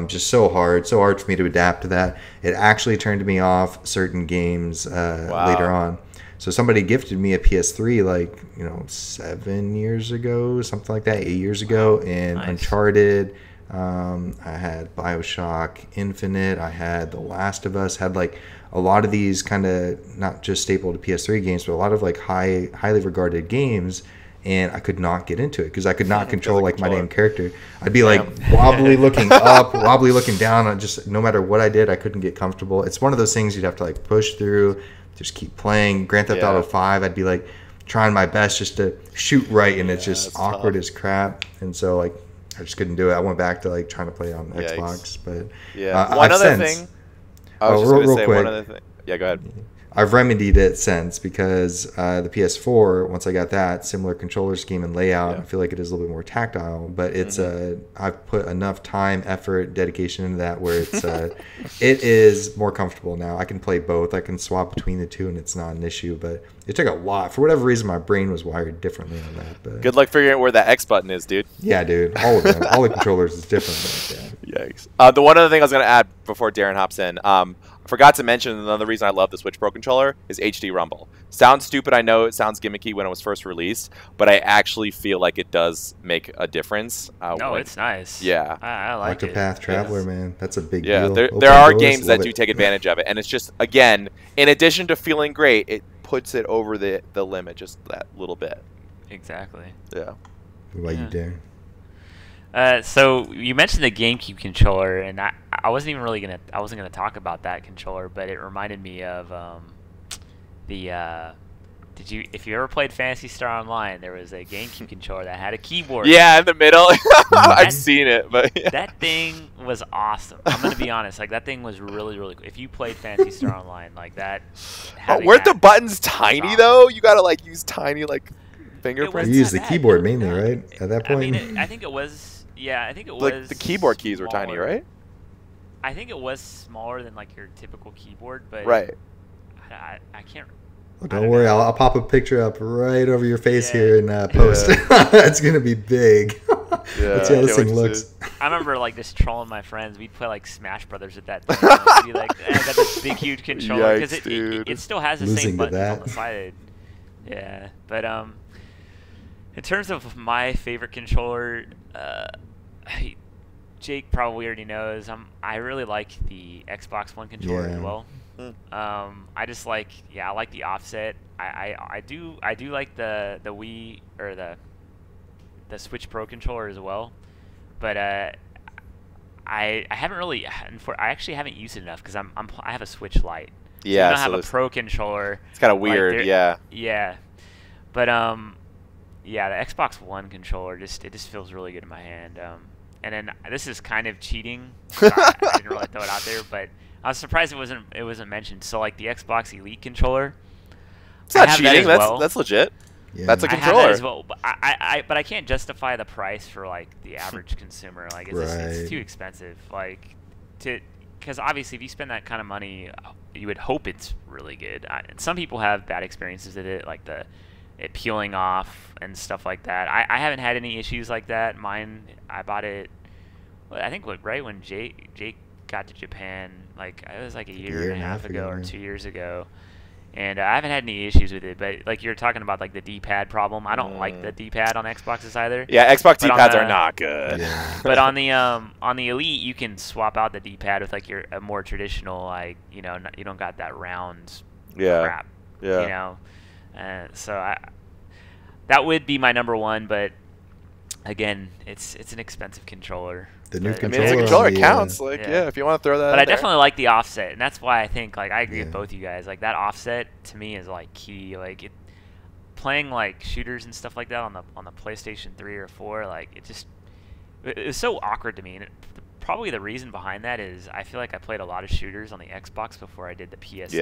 Just so hard for me to adapt to that. It actually turned me off certain games later on. So somebody gifted me a PS3 like 7 years ago, something like that, 8 years ago, and nice. Uncharted. I had BioShock Infinite. I had The Last of Us. Had like a lot of these kind of not just staple to PS3 games, but a lot of like highly regarded games. and I could not get into it because I could not control like my controller. damn character. I'd be like wobbly looking up, wobbly looking down. I just, no matter what I did, I couldn't get comfortable. It's one of those things you'd have to like push through, just keep playing. Grand Theft Auto 5, I'd be like trying my best just to shoot right, and it's just awkward as crap. And so like I just couldn't do it. I went back to like trying to play on Xbox, but one other thing. I was just going to say one other thing. Yeah, go ahead. I've remedied it since because the PS4, once I got that, similar controller scheme and layout, I feel like it is a little bit more tactile, but it's I've put enough time, effort, dedication into that where it's it is more comfortable now. I can play both. I can swap between the two, and it's not an issue, but it took a lot. For whatever reason, my brain was wired differently on that. But good luck figuring out where that X button is, dude. Yeah, dude. All of them. All the controllers is different. But, Yikes. The one other thing I was going to add before Darin hops in, I forgot to mention another reason I love the Switch Pro controller is HD Rumble. Sounds stupid, I know. It sounds gimmicky when it was first released, but I actually feel like it does make a difference. It's nice. Yeah. I like it. Octopath Traveler, man. That's a big deal. Open There are doors, games that do take advantage of it, and it's just, again, in addition to feeling great, it puts it over the limit just that little bit. Exactly. Yeah. What about you, Darin? So you mentioned the GameCube controller, and I wasn't even really gonna talk about that controller, but it reminded me of if you ever played Phantasy Star Online, there was a GameCube controller that had a keyboard. Yeah, in the middle. I've seen it, but that thing was awesome. I'm gonna be honest, like that thing was really, really cool. If you played Phantasy Star Online, like that. Weren't the buttons tiny though? You gotta like use tiny like fingerprints. You use the keyboard mainly, right? At that point, I mean, I think it was. Yeah, I think it was. Like the keyboard keys were tiny, right? I think it was smaller than like your typical keyboard, but right. I can't. Well, don't worry, I'll pop a picture up right over your face here and post. It's gonna be big. Let's see how this thing looks. I remember like just trolling my friends. We'd play like Smash Brothers with that thing. We'd be like, I got this big, huge controller because it still has the same buttons on the side. Yeah, but in terms of my favorite controller, Jake probably already knows. I really like the Xbox One controller as well. I just like, I like the offset. I do like the Wii or the Switch Pro controller as well, but I haven't really. I actually haven't used it enough because I have a Switch Lite. Yeah, so I don't have a Pro controller. It's kind of weird. Yeah, but the Xbox One controller it just feels really good in my hand. And then this is kind of cheating. So I didn't really throw it out there, but I was surprised it wasn't mentioned. So like the Xbox Elite controller, it's not cheating. That's legit. Yeah. That's a controller. I have that as well, but I can't justify the price for like the average consumer. Like it's too expensive. Like because obviously if you spend that kind of money, you would hope it's really good. And some people have bad experiences with it, like it peeling off and stuff like that. I haven't had any issues like that. Mine, I bought it, I think right when Jake got to Japan, like it was like a year and a half ago or 2 years ago, and I haven't had any issues with it. But like you're talking about like the D-pad problem, I don't like the D-pad on Xboxes either. Yeah, Xbox D-pads are not good. Yeah. But on the Elite, you can swap out the D-pad with like a more traditional, like you don't got that round crap. Yeah. You know. So that would be my number one, but again, it's an expensive controller. The new controller, the controller counts. If you want to throw that. But I definitely like the offset, and that's why I think I agree with both you guys. Like that offset to me is like key. Like playing like shooters and stuff like that on the PlayStation 3 or 4, like it was so awkward to me. And probably the reason behind that is I feel like I played a lot of shooters on the Xbox before I did the PS2.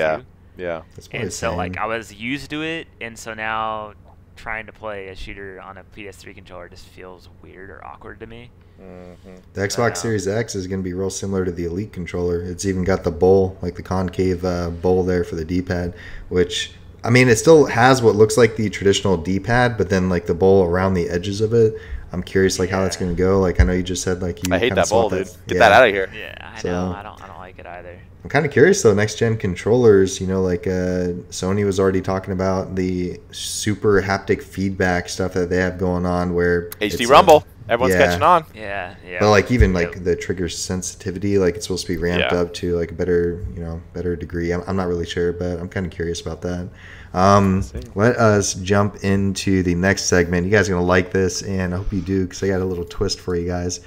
Yeah. And so like I was used to it, and so now trying to play a shooter on a PS3 controller just feels weird or awkward to me. Mm-hmm. The Xbox Series X is going to be real similar to the Elite controller. It's even got the bowl, like the concave bowl there for the D-pad, which, I mean, it still has what looks like the traditional D-pad, but then like the bowl around the edges of it. I'm curious how that's going to go. Like I know you just said like you. I hate that bowl, dude. Get that out of here. Yeah, I know. I don't like it either. I'm kind of curious though. Next gen controllers, like Sony was already talking about the super haptic feedback stuff that they have going on, where HD Rumble. Everyone's Yeah. catching on. Yeah, yeah. But like even Yeah. like the trigger sensitivity, like it's supposed to be ramped Yeah. up to like a better, better degree. I'm not really sure, but I'm kind of curious about that. Let us jump into the next segment. You guys are gonna like this, and I hope you do because I got a little twist for you guys.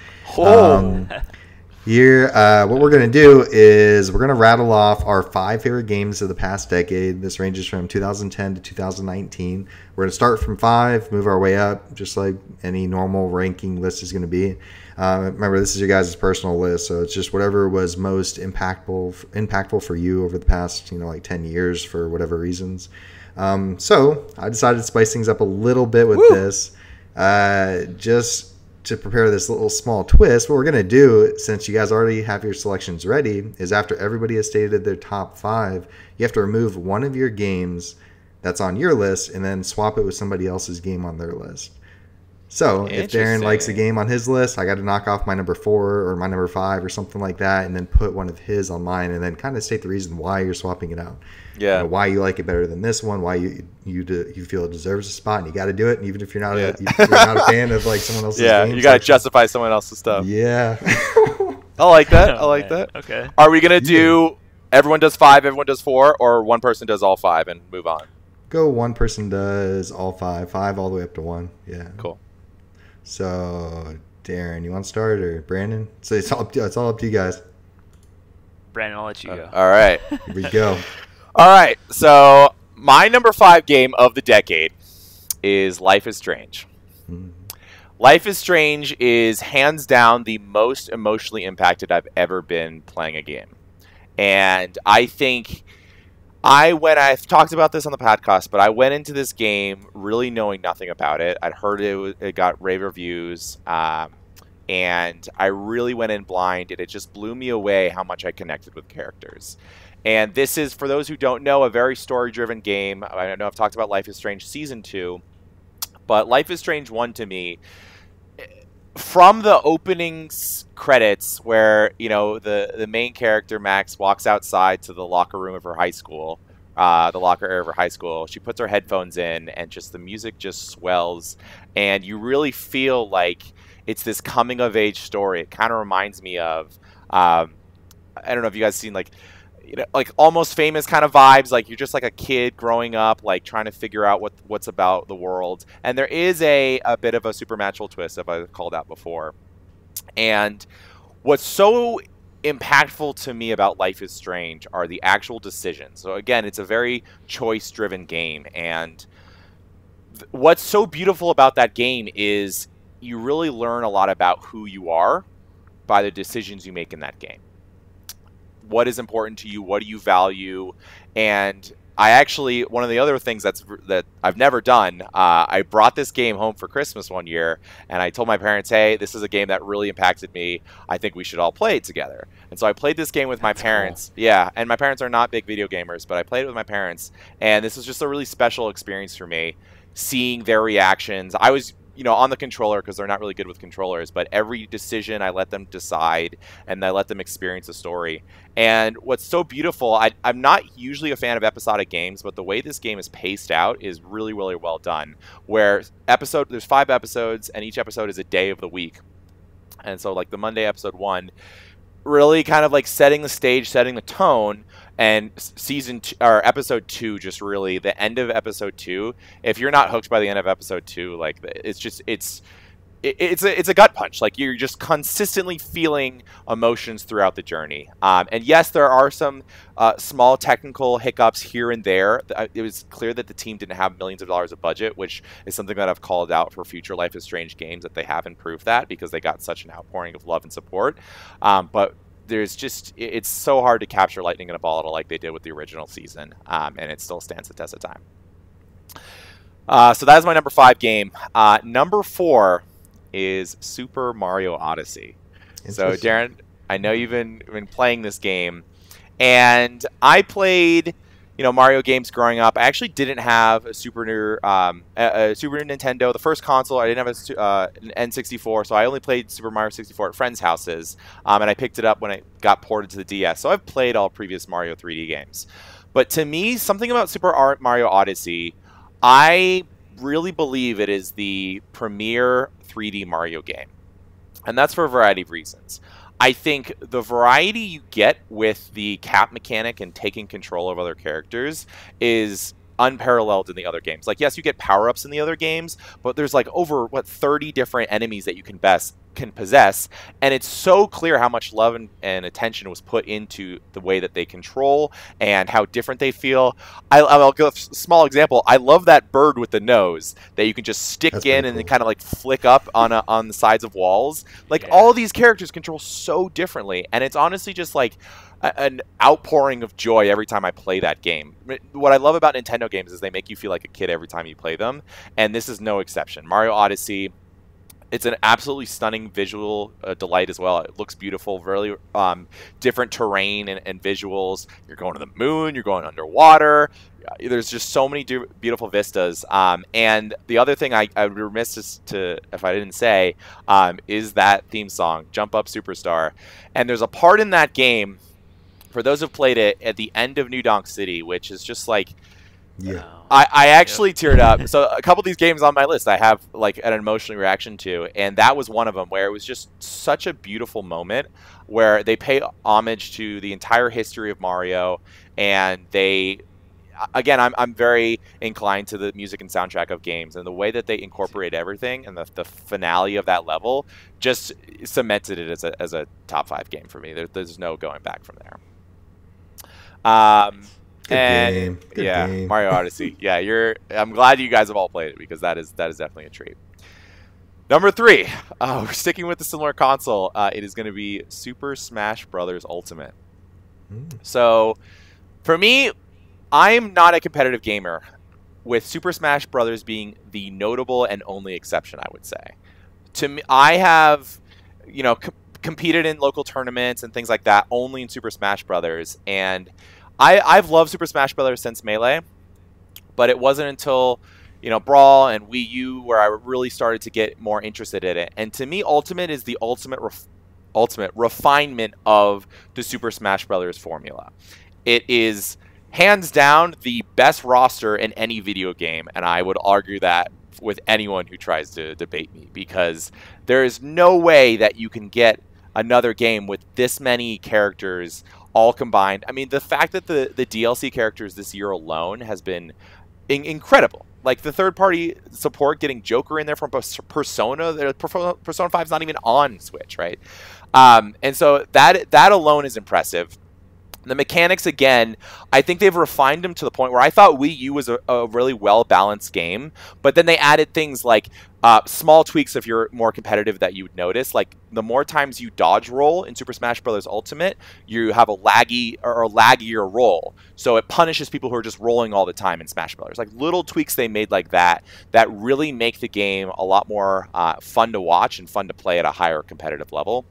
Here, what we're going to do is we're going to rattle off our 5 favorite games of the past decade. This ranges from 2010 to 2019. We're going to start from 5, move our way up, just like any normal ranking list is going to be. Remember, this is your guys' personal list, so it's just whatever was most impactful for you over the past, like 10 years for whatever reasons. So I decided to spice things up a little bit with this. Just to prepare this little small twist, what we're going to do, since you guys already have your selections ready, is after everybody has stated their top 5, you have to remove one of your games that's on your list and then swap it with somebody else's game on their list. So if Darin likes a game on his list, I got to knock off my number 4 or my number 5 or something like that, and then put one of his on mine, and then kind of state the reason why you're swapping it out. Yeah. Why you like it better than this one, why you feel it deserves a spot, and you got to do it, and even if you're not you're not a fan of like someone else's game. You got to justify someone else's stuff. Yeah. I like that. I like that. Okay. Are we going to do everyone does 5, everyone does 4, or one person does all 5 and move on? Go one person does all 5 all the way up to 1. Yeah. Cool. So, Darin, you want to start, or Brandon? So it's all up to you guys. Brandon, I'll let you go. All right. Here we go. All right. So my number 5 game of the decade is Life is Strange. Life is Strange is hands down the most emotionally impacted I've ever been playing a game. And I think I've talked about this on the podcast, but I went into this game really knowing nothing about it. I'd heard it got rave reviews, and I really went in blind, and it just blew me away how much I connected with characters. And this is, for those who don't know, a very story-driven game. I know I've talked about Life is Strange Season 2, but Life is Strange 1 to me, from the opening credits where, the main character, Max, walks outside to the locker room of her high school, the locker area of her high school, she puts her headphones in, and just the music just swells, and you really feel like it's this coming-of-age story. It kind of reminds me of, I don't know if you guys seen, like Almost Famous kind of vibes, like you're just like a kid growing up, like trying to figure out what's about the world. And there is a bit of a supernatural twist, if I've called out before. And what's so impactful to me about Life is Strange are the actual decisions. So again, it's a very choice-driven game. And what's so beautiful about that game is you really learn a lot about who you are by the decisions you make in that game. What is important to you? What do you value? And I actually, one of the other things that I've never done, I brought this game home for Christmas one year, and I told my parents, hey, this is a game that really impacted me. I think we should all play it together. And so I played this game with my parents. Cool. Yeah, and my parents are not big video gamers, but I played it with my parents, and this was just a really special experience for me, seeing their reactions. I was on the controller because they're not really good with controllers, but every decision I let them decide and I let them experience the story. And what's so beautiful, I'm not usually a fan of episodic games, but the way this game is paced out is really, really well done, where there's 5 episodes and each episode is a day of the week. And so like the Monday episode 1 really kind of like setting the stage, setting the tone, and episode 2, just really the end of episode 2. If you're not hooked by the end of episode 2, like it's a gut punch. Like you're just consistently feeling emotions throughout the journey. And yes, there are some small technical hiccups here and there. It was clear that the team didn't have millions of dollars of budget, which is something that I've called out for future Life is Strange games, that they have improved that because they got such an outpouring of love and support. But it's so hard to capture lightning in a bottle like they did with the original season, and it still stands the test of time. So that is my number 5 game. Number 4 is Super Mario Odyssey. So Darin, I know you've been playing this game, and I played Mario games growing up. I actually didn't have a Super Nintendo, the first console. I didn't have an N64, so I only played Super Mario 64 at friends' houses, and I picked it up when it got ported to the DS. So I've played all previous Mario 3D games. But to me, something about Super Mario Odyssey, I really believe it is the premier 3D Mario game. And that's for a variety of reasons. I think the variety you get with the cap mechanic and taking control of other characters is unparalleled in the other games. Like, yes, you get power-ups in the other games, but there's like over 30 different enemies that you can possess, and it's so clear how much love and attention was put into the way that they control and how different they feel. I'll give a small example. I love that bird with the nose that you can just stick in and then kind of like flick up on the sides of walls. Like, all these characters control so differently, and it's honestly just like an outpouring of joy every time I play that game. What I love about Nintendo games is they make you feel like a kid every time you play them, and this is no exception. Mario Odyssey, it's an absolutely stunning visual delight as well. It looks beautiful, really different terrain and visuals. You're going to the moon, you're going underwater. There's just so many beautiful vistas. And the other thing I would be remiss if I didn't say is that theme song, Jump Up Superstar. And there's a part in that game, for those who've played it, at the end of New Donk City, which is just like... Yeah. I actually teared up. So a couple of these games on my list I have like an emotional reaction to, and that was one of them, where it was just such a beautiful moment where they pay homage to the entire history of Mario, and they... Again, I'm very inclined to the music and soundtrack of games, and the way that they incorporate everything, and the finale of that level just cemented it as a top 5 game for me. There's no going back from there. Good game. Mario Odyssey. Yeah, I'm glad you guys have all played it, because that is definitely a treat. Number 3, we're sticking with the similar console. It is going to be Super Smash Bros. Ultimate. So, for me, I'm not a competitive gamer, with Super Smash Bros. Being the notable and only exception, I would say. To me, I have, competed in local tournaments and things like that only in Super Smash Bros. And I've loved Super Smash Bros. Since Melee, but it wasn't until, Brawl and Wii U where I really started to get more interested in it. And to me, Ultimate is the ultimate refinement of the Super Smash Bros. Formula. It is hands down the best roster in any video game, and I would argue that with anyone who tries to debate me, because there is no way that you can get another game with this many characters all combined. I mean, the fact that the DLC characters this year alone has been incredible. Like, the third-party support, getting Joker in there from Persona. Persona 5 is not even on Switch, right? And so that alone is impressive. The mechanics, again, I think they've refined them to the point where I thought Wii U was a really well-balanced game, but then they added things like small tweaks if you're more competitive that you would notice. Like, the more times you dodge roll in Super Smash Bros. Ultimate, you have a laggier roll. So it punishes people who are just rolling all the time in Smash Bros. Like, little tweaks they made like that really make the game a lot more fun to watch and fun to play at a higher competitive level.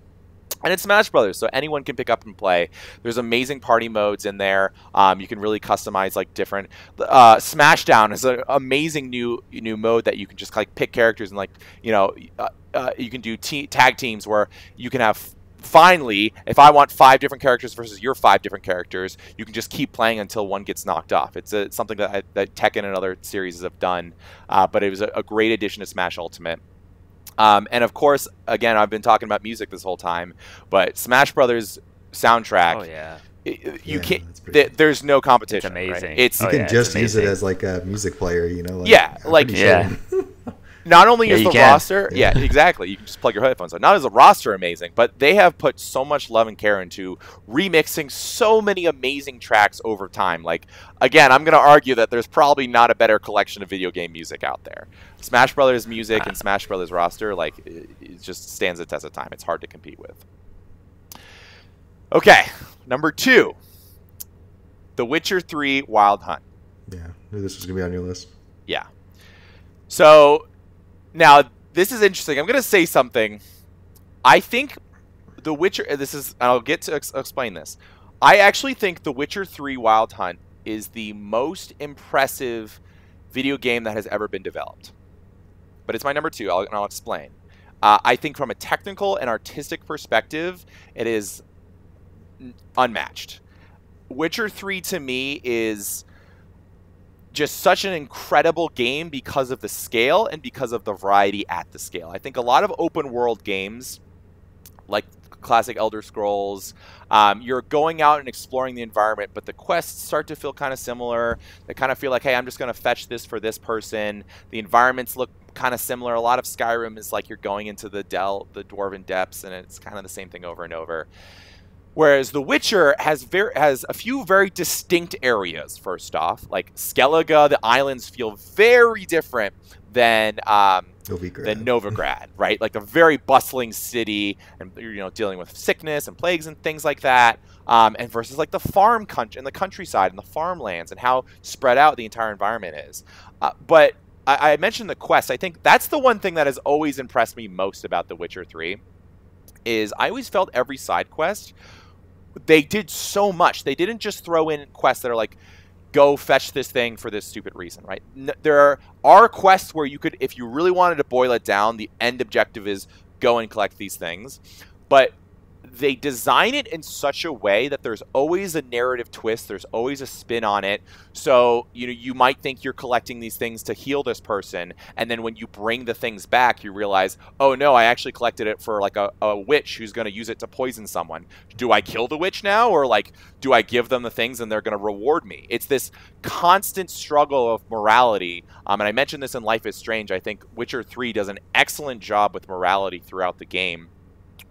And it's Smash Brothers, so anyone can pick up and play. There's amazing party modes in there. You can really customize like different. Smashdown is an amazing new mode that you can just like pick characters and like you can do tag teams where you can have. Finally, if I want 5 different characters versus your 5 different characters, you can just keep playing until one gets knocked off. It's something that Tekken and other series have done, but it was a great addition to Smash Ultimate. And of course, again, I've been talking about music this whole time, but Smash Brothers soundtrack. Oh yeah, you can't. There's no competition. It's amazing. Right? You can just use it as like a music player, Not only is the roster, exactly. You can just plug your headphones on. Not as a roster amazing, but they have put so much love and care into remixing so many amazing tracks over time. Like, again, I'm going to argue that there's probably not a better collection of video game music out there. Smash Brothers music and Smash Brothers roster, like, it just stands the test of time. It's hard to compete with. Okay, number 2, The Witcher 3 Wild Hunt. Yeah, I knew this was going to be on your list. Yeah. So... Now, this is interesting. I'm going to say something. I think The Witcher... I'll get to explain this. I actually think The Witcher 3 Wild Hunt is the most impressive video game that has ever been developed. But it's my number 2. I'll explain. I think from a technical and artistic perspective, it is unmatched. Witcher 3, to me, is... just such an incredible game because of the scale and because of the variety at the scale. I think a lot of open world games like classic Elder Scrolls. You're going out and exploring the environment, but the quests start to feel kind of similar. They kind of feel like, hey, I'm just going to fetch this for this person. The environments look kind of similar. A lot of Skyrim is like you're going into the Dwarven depths, and it's kind of the same thing over and over. Whereas The Witcher has a few very distinct areas. First off, like Skellige, the islands feel very different than Novigrad, right? Like a very bustling city, and dealing with sickness and plagues and things like that. And versus like the farm country and the countryside and the farmlands and how spread out the entire environment is. But I mentioned the quest. I think that's the one thing that has always impressed me most about The Witcher 3. Is I always felt every side quest, they did so much. They didn't just throw in quests that are like, go fetch this thing for this stupid reason, right? There are quests where you could, if you really wanted to boil it down, the end objective is go and collect these things. But they design it in such a way that there's always a narrative twist. There's always a spin on it. So, you might think you're collecting these things to heal this person. And then when you bring the things back, you realize, oh no, I actually collected it for like a witch who's going to use it to poison someone. Do I kill the witch now? Or like, do I give them the things and they're going to reward me? It's this constant struggle of morality. And I mentioned this in Life is Strange. I think Witcher 3 does an excellent job with morality throughout the game,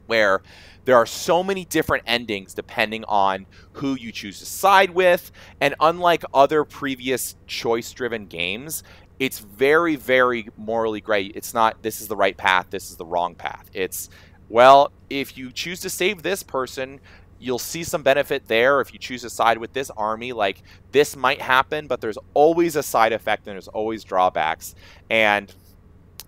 where there are so many different endings depending on who you choose to side with. And unlike other previous choice-driven games, it's very, very morally gray. It's not, this is the right path, this is the wrong path. It's, well, if you choose to save this person, you'll see some benefit there. If you choose to side with this army, like, this might happen, but there's always a side effect and there's always drawbacks. And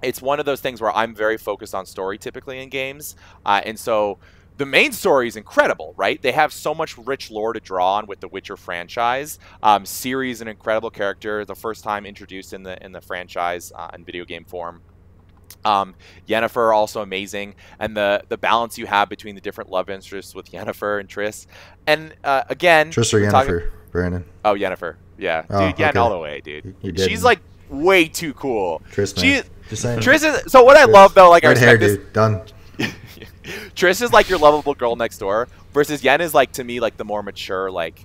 it's one of those things where I'm very focused on story typically in games. And so the main story is incredible, right? They have so much rich lore to draw on with the Witcher franchise. Ciri's an incredible character, the first time introduced in the franchise in video game form. Yennefer also amazing, and the balance you have between the different love interests with Yennefer and Triss. And again, Triss or Yennefer, Brandon? Oh, Yennefer, yeah, oh, dude, Yen okay. all the way, dude. She's like way too cool. Triss, man. Just saying. Triss is, so what I love though, like, red I hair, respect dude. Done. Triss is like your lovable girl next door, versus Yen is like, to me, like the more mature, like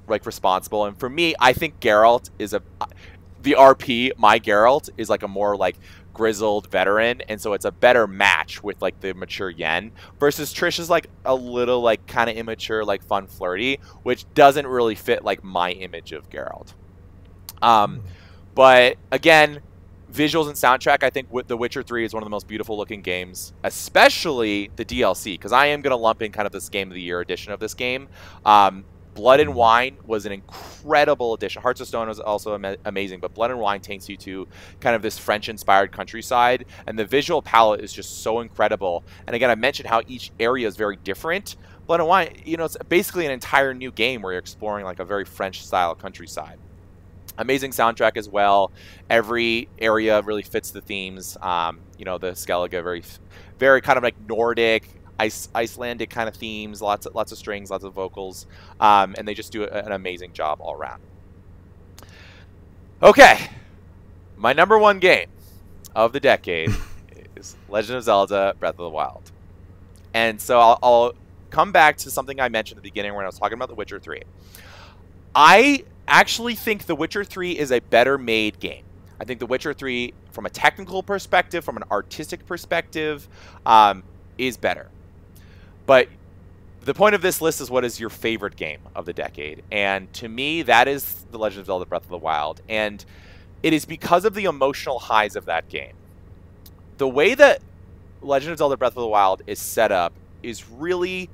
responsible. And for me, I think Geralt is the RP. My Geralt is like a more like grizzled veteran, and so it's a better match with like the mature Yen, versus Trish is like a little like kind of immature, like fun, flirty, which doesn't really fit like my image of Geralt. But again, visuals and soundtrack, I think The Witcher 3 is one of the most beautiful looking games, especially the DLC, because I am going to lump in kind of this Game of the Year edition of this game. Blood and Wine was an incredible addition. Hearts of Stone was also amazing, but Blood and Wine takes you to kind of this French-inspired countryside, and the visual palette is just so incredible. And again, I mentioned how each area is very different. Blood and Wine, it's basically an entire new game where you're exploring like a very French-style countryside. Amazing soundtrack as well. Every area really fits the themes. The Skellige, very, very kind of like Nordic, Icelandic kind of themes. Lots of strings, lots of vocals, and they just do an amazing job all around. Okay, my number one game of the decade is Legend of Zelda: Breath of the Wild, and so I'll come back to something I mentioned at the beginning when I was talking about The Witcher 3. I actually think The Witcher 3 is a better made game. I think The Witcher 3, from a technical perspective, from an artistic perspective, is better. But the point of this list is, what is your favorite game of the decade? And to me, that is The Legend of Zelda: Breath of the Wild. And it is because of the emotional highs of that game. The way that Legend of Zelda: Breath of the Wild is set up is really...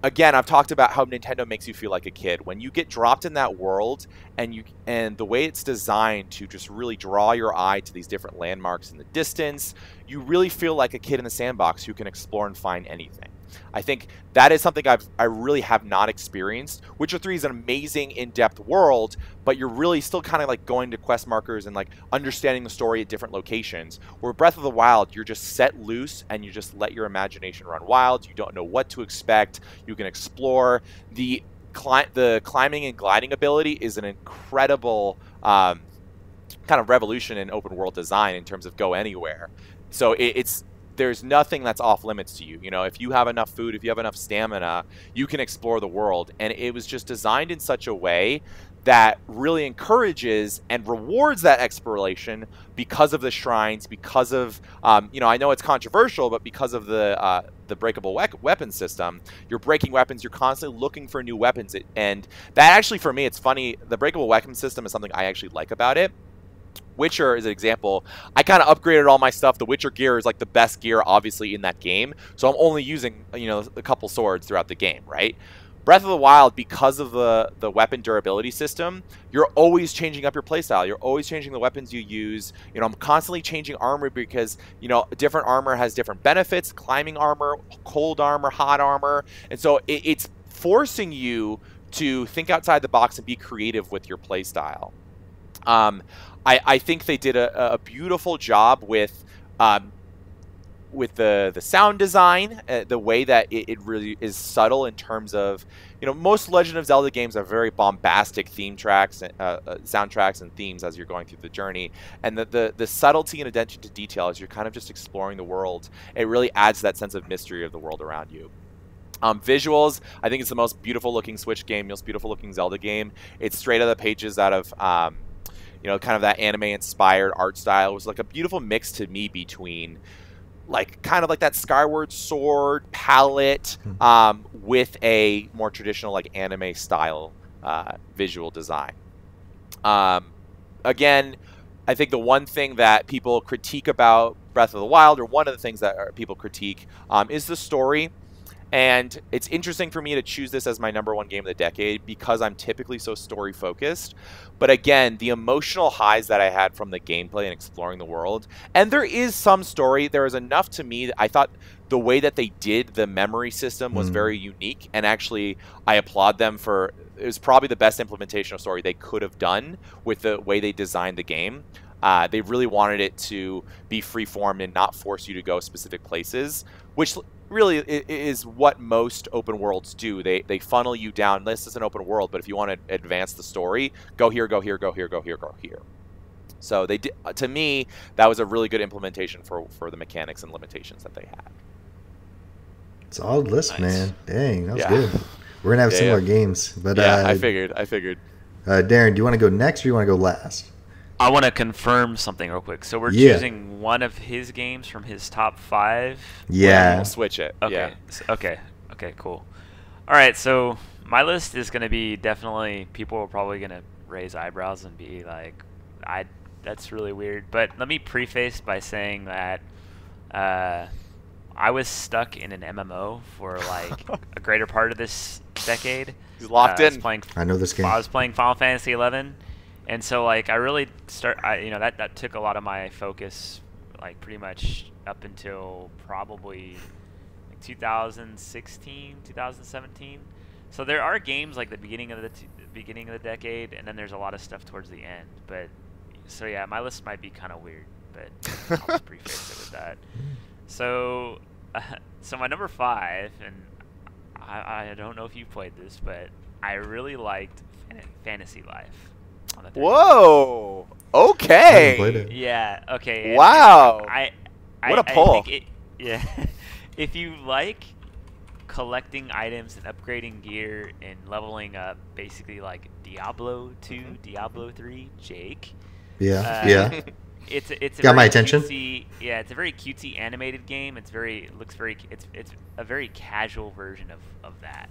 Again, I've talked about how Nintendo makes you feel like a kid. When you get dropped in that world, and the way it's designed to just really draw your eye to these different landmarks in the distance, you really feel like a kid in the sandbox who can explore and find anything. I think that is something I really have not experienced. Witcher 3 is an amazing in-depth world, but you're really still kind of like going to quest markers and like understanding the story at different locations. Where Breath of the Wild, you're just set loose and you just let your imagination run wild. You don't know what to expect. You can explore. The climbing and gliding ability is an incredible kind of revolution in open world design in terms of go anywhere. So it's there's nothing that's off limits to you. You know, if you have enough food, if you have enough stamina, you can explore the world. And it was just designed in such a way that really encourages and rewards that exploration because of the shrines, because of, you know, I know it's controversial, but because of the breakable weapon system, you're breaking weapons, you're constantly looking for new weapons. And that actually, for me, it's funny, the breakable weapon system is something I actually like about it. Witcher is an example. I kind of upgraded all my stuff. The Witcher gear is like the best gear, obviously, in that game. So I'm only using, you know, a couple swords throughout the game, right? Breath of the Wild, because of the weapon durability system, you're always changing up your playstyle. You're always changing the weapons you use. You know, I'm constantly changing armor because, you know, different armor has different benefits. Climbing armor, cold armor, hot armor. And so it's forcing you to think outside the box and be creative with your playstyle. I think they did a beautiful job with the sound design, the way that it really is subtle in terms of, you know, most Legend of Zelda games are very bombastic theme tracks, soundtracks and themes as you're going through the journey. And the subtlety and attention to detail as you're kind of just exploring the world, it really adds that sense of mystery of the world around you. Visuals, I think it's the most beautiful looking Switch game, most beautiful looking Zelda game. It's straight out of the pages out of, you know, kind of that anime-inspired art style. It was like a beautiful mix to me between, like, kind of like that Skyward Sword palette with a more traditional, like, anime-style visual design. Again, I think the one thing that people critique about Breath of the Wild, or one of the things that people critique, is the story. And it's interesting for me to choose this as my #1 game of the decade because I'm typically so story focused. But again, the emotional highs that I had from the gameplay and exploring the world, and there is some story, there is enough to me that I thought the way that they did the memory system was very unique. And actually, I applaud them for, it was probably the best implementation of story they could have done with the way they designed the game. They really wanted it to be freeform and not force you to go specific places, which really is what most open worlds do. They funnel you down. This is an open world, but if you want to advance the story, go here, go here, go here, go here, go here. So they did, to me, that was a really good implementation for the mechanics and limitations that they had. Solid list, man. Dang, that was Yeah. good. We're gonna have similar games, but yeah, I figured. Darin, do you want to go next or do you want to go last? I want to confirm something real quick. So we're choosing one of his games from his top 5. Yeah. We'll switch it. Okay. Yeah. Okay. Cool. All right. So my list is going to be definitely, people are probably going to raise eyebrows and be like, that's really weird. But let me preface by saying that I was stuck in an MMO for like a greater part of this decade. He's locked in. I know this game. I was playing Final Fantasy 11. And so, like, I really you know, that took a lot of my focus, like, pretty much up until probably like 2016, 2017. So there are games like the beginning of the decade, and then there's a lot of stuff towards the end. But so yeah, my list might be kind of weird, but I'll just preface it with that. So, so my number 5, and I don't know if you played this, but I really liked Fantasy Life. Whoa. Okay. Yeah. Okay. Wow. What a pull. Yeah. If you like collecting items and upgrading gear and leveling up, basically like Diablo 2, Diablo 3, Jake. Yeah. It's got my attention. Cutesy, yeah, it's a very cutesy animated game. It's a very casual version of that,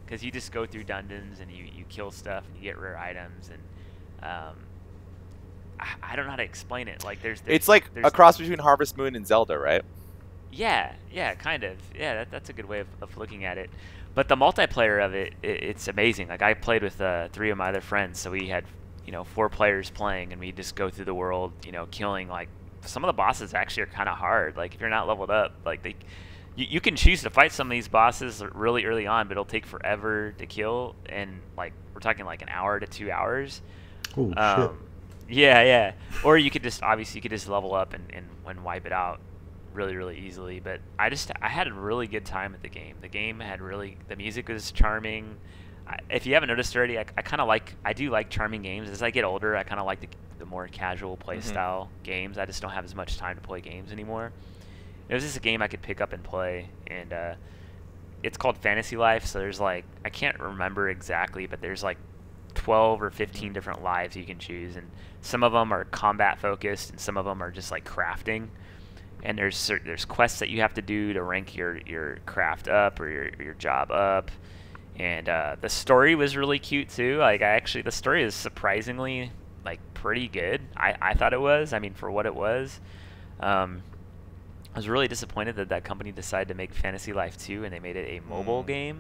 because you just go through dungeons and you kill stuff and you get rare items, and I don't know how to explain it. Like it's like a cross between Harvest Moon and Zelda, right? Yeah, kind of. Yeah, that's a good way of looking at it. But the multiplayer of it's amazing. Like, I played with 3 of my other friends, so we had 4 players playing, and we just go through the world, killing, like, some of the bosses actually are kind of hard. Like, if you're not leveled up, like, you can choose to fight some of these bosses really early on, but it'll take forever to kill, and, like, we're talking like an hour to 2 hours. Oh, shit. Yeah. Or you could just level up and wipe it out really easily. But I had a really good time at the game. The game had the music was charming. If you haven't noticed already, I do like charming games. As I get older, I kind of like the more casual play style games. I just don't have as much time to play games anymore. it was just a game I could pick up and play, and it's called Fantasy Life. So there's like, I can't remember exactly, but there's like 12 or 15 different lives you can choose, and some of them are combat focused, and some of them are just like crafting. And there's quests that you have to do to rank your craft up or your job up. And the story was really cute too. Like the story is surprisingly like pretty good. I thought it was. I mean, for what it was. I was really disappointed that company decided to make Fantasy Life 2 and they made it a mobile game.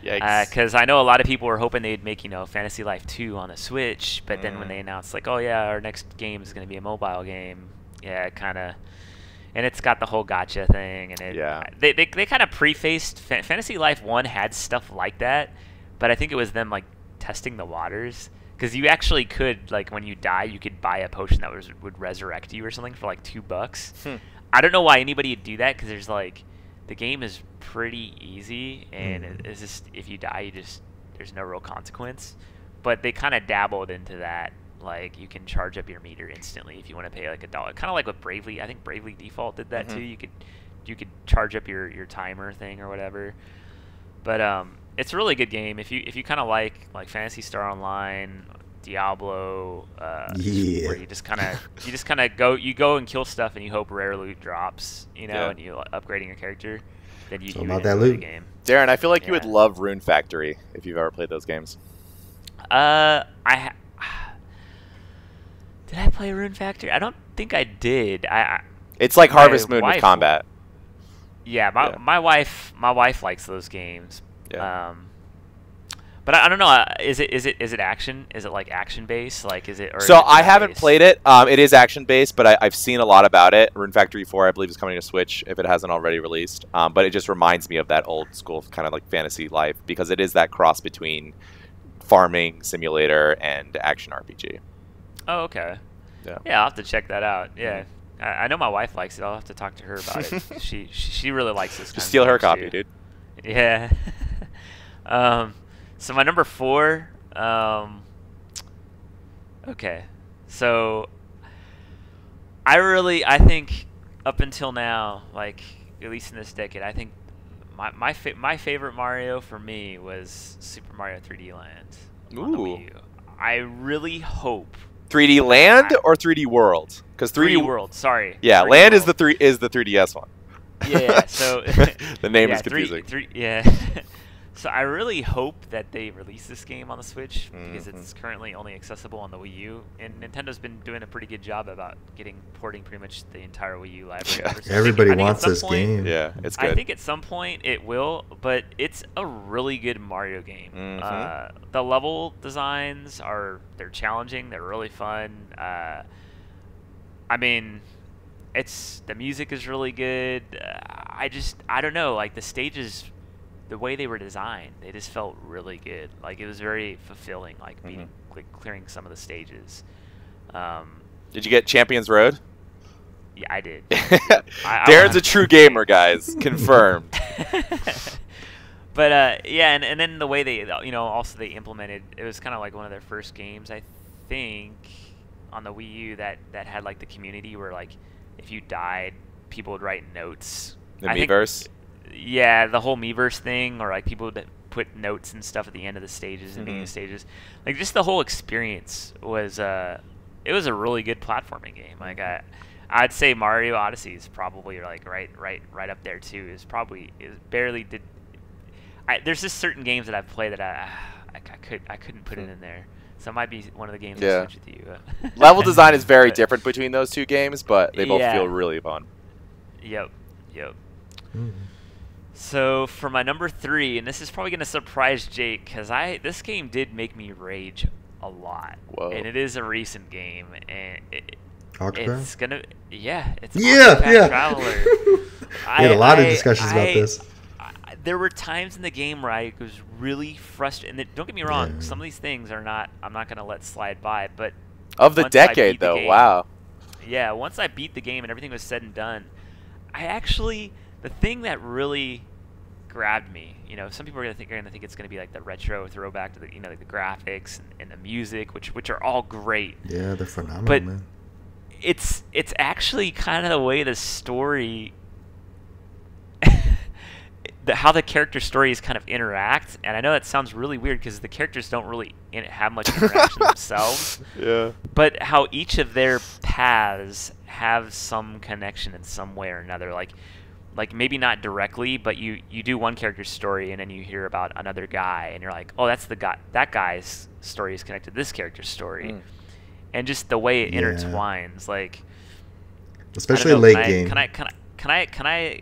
Yikes. Because I know a lot of people were hoping they'd make, Fantasy Life 2 on the Switch, but then when they announced, like, oh yeah, our next game is going to be a mobile game, yeah, kind of, and it's got the whole gotcha thing, and they kind of prefaced, Fantasy Life 1 had stuff like that, but I think it was them, like, testing the waters, because you actually could, like, when you die, you could buy a potion that would resurrect you or something for, like, $2. I don't know why anybody would do that, because there's, like, the game is pretty easy, and it's just, if you die, there's no real consequence. But they kind of dabbled into that, like you can charge up your meter instantly if you want to pay like $1. Kind of like with Bravely. I think Bravely Default did that too. You could charge up your timer thing or whatever. But it's a really good game if you kind of like Phantasy Star Online, Diablo, where you just kind of go and kill stuff and you hope rare loot drops, and you upgrading your character. Then you about that loot. The game. Darin, I feel like you would love Rune Factory if you've ever played those games. Did I play Rune Factory? I don't think I did. It's like Harvest Moon with combat. Yeah, my wife likes those games. Yeah. But I don't know. Is it action? Is it like action based? Like is it? Or so I haven't played it. It is action based, but I've seen a lot about it. Rune Factory 4, I believe, is coming to Switch if it hasn't already released. But it just reminds me of that old school kind of like Fantasy Life because it is that cross between farming simulator and action RPG. Oh, okay. Yeah. Yeah, I'll have to check that out. Yeah. I know my wife likes it. I'll have to talk to her about it. She really likes this. Just steal her copy, dude. Yeah. So my number 4. Okay. So I think up until now, like at least in this decade, I think my favorite Mario for me was Super Mario 3D Land. Ooh. I really hope 3D Land or 3D World? Because 3D World. Sorry. Yeah, 3D Land World. is the 3DS one. Yeah. So the name is confusing. So I really hope that they release this game on the Switch because it's currently only accessible on the Wii U, and Nintendo's been doing a pretty good job about porting pretty much the entire Wii U library. Yeah. Everybody wants this game. Yeah, it's good. I think at some point it will, but it's a really good Mario game. The level designs they're challenging, they're really fun. I mean, the music is really good. I don't know, like the stages. The way they were designed, they just felt really good. Like it was very fulfilling, like clearing some of the stages. Did you get Champions Road? Yeah, I did. Darin's a true gamer, guys. Confirmed. But and then the way they, also they implemented. It was kind of like one of their first games, I think, on the Wii U that had like the community where like if you died, people would write notes. The Miiverse. Yeah, the whole Miiverse thing, or like people that put notes and stuff at the end of the stages and beginning of stages. Like just the whole experience was it was a really good platforming game. Like I'd say Mario Odyssey is probably like right up there too. It barely did. There's just certain games that I've played that I couldn't put it in there. So it might be one of the games I switch with you. Level design is very different between those two games, but they both feel really fun. Yep. So for my number 3, and this is probably going to surprise Jake, because this game did make me rage a lot. Whoa. And it is a recent game, and it's gonna it's Octopath Traveler. We had a lot of discussions about this. There were times in the game where I was really frustrated. And don't get me wrong, some of these things I'm not going to let slide by. But of the decade, though, wow. Yeah, once I beat the game and everything was said and done, the thing that really grabbed me, some people are gonna think it's gonna be like the retro throwback to the like the graphics and the music, which are all great. Yeah, they're phenomenal, but man. it's actually kind of the way the story, how the character stories kind of interact. And I know that sounds really weird because the characters don't really have much interaction themselves. Yeah. But how each of their paths have some connection in some way or another. Like maybe not directly, but you do one character's story and then you hear about another guy and you're like, oh, that's the guy. That guy's story is connected to this character's story, and just the way it intertwines, like especially late game. Can I?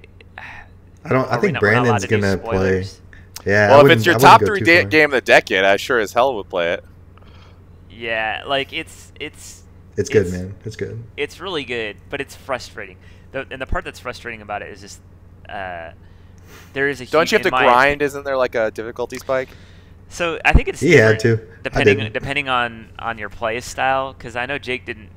I think Brandon's gonna play. Yeah. Well, if it's your top 3 game of the decade, I sure as hell would play it. Yeah, like it's good, man. It's good. It's really good, but it's frustrating. And the part that's frustrating about it is just there is a. Don't you have to grind? Isn't there like a difficulty spike? So I think it's he had to depending on your play style, because I know Jake didn't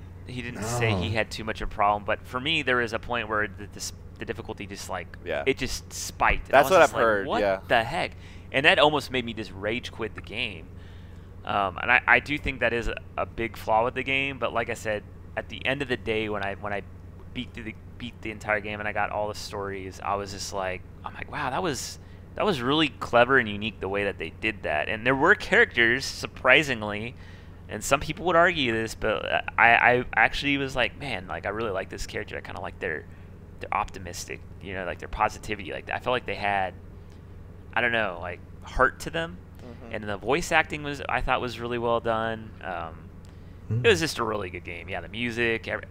say he had too much of a problem, but for me there is a point where the difficulty just it just spiked. That's what I've heard. What the heck? And that almost made me just rage quit the game. And I do think that is a big flaw with the game, but like I said, at the end of the day, when I beat the entire game and I got all the stories, I'm like, wow, that was really clever and unique the way that they did that. And there were characters, surprisingly, and some people would argue this, but I actually was like, man, like I really like this character. I kind of like their optimistic, like their positivity. Like I felt like they had, I don't know, like heart to them. And the voice acting I thought was really well done. It was just a really good game. Yeah, the music, it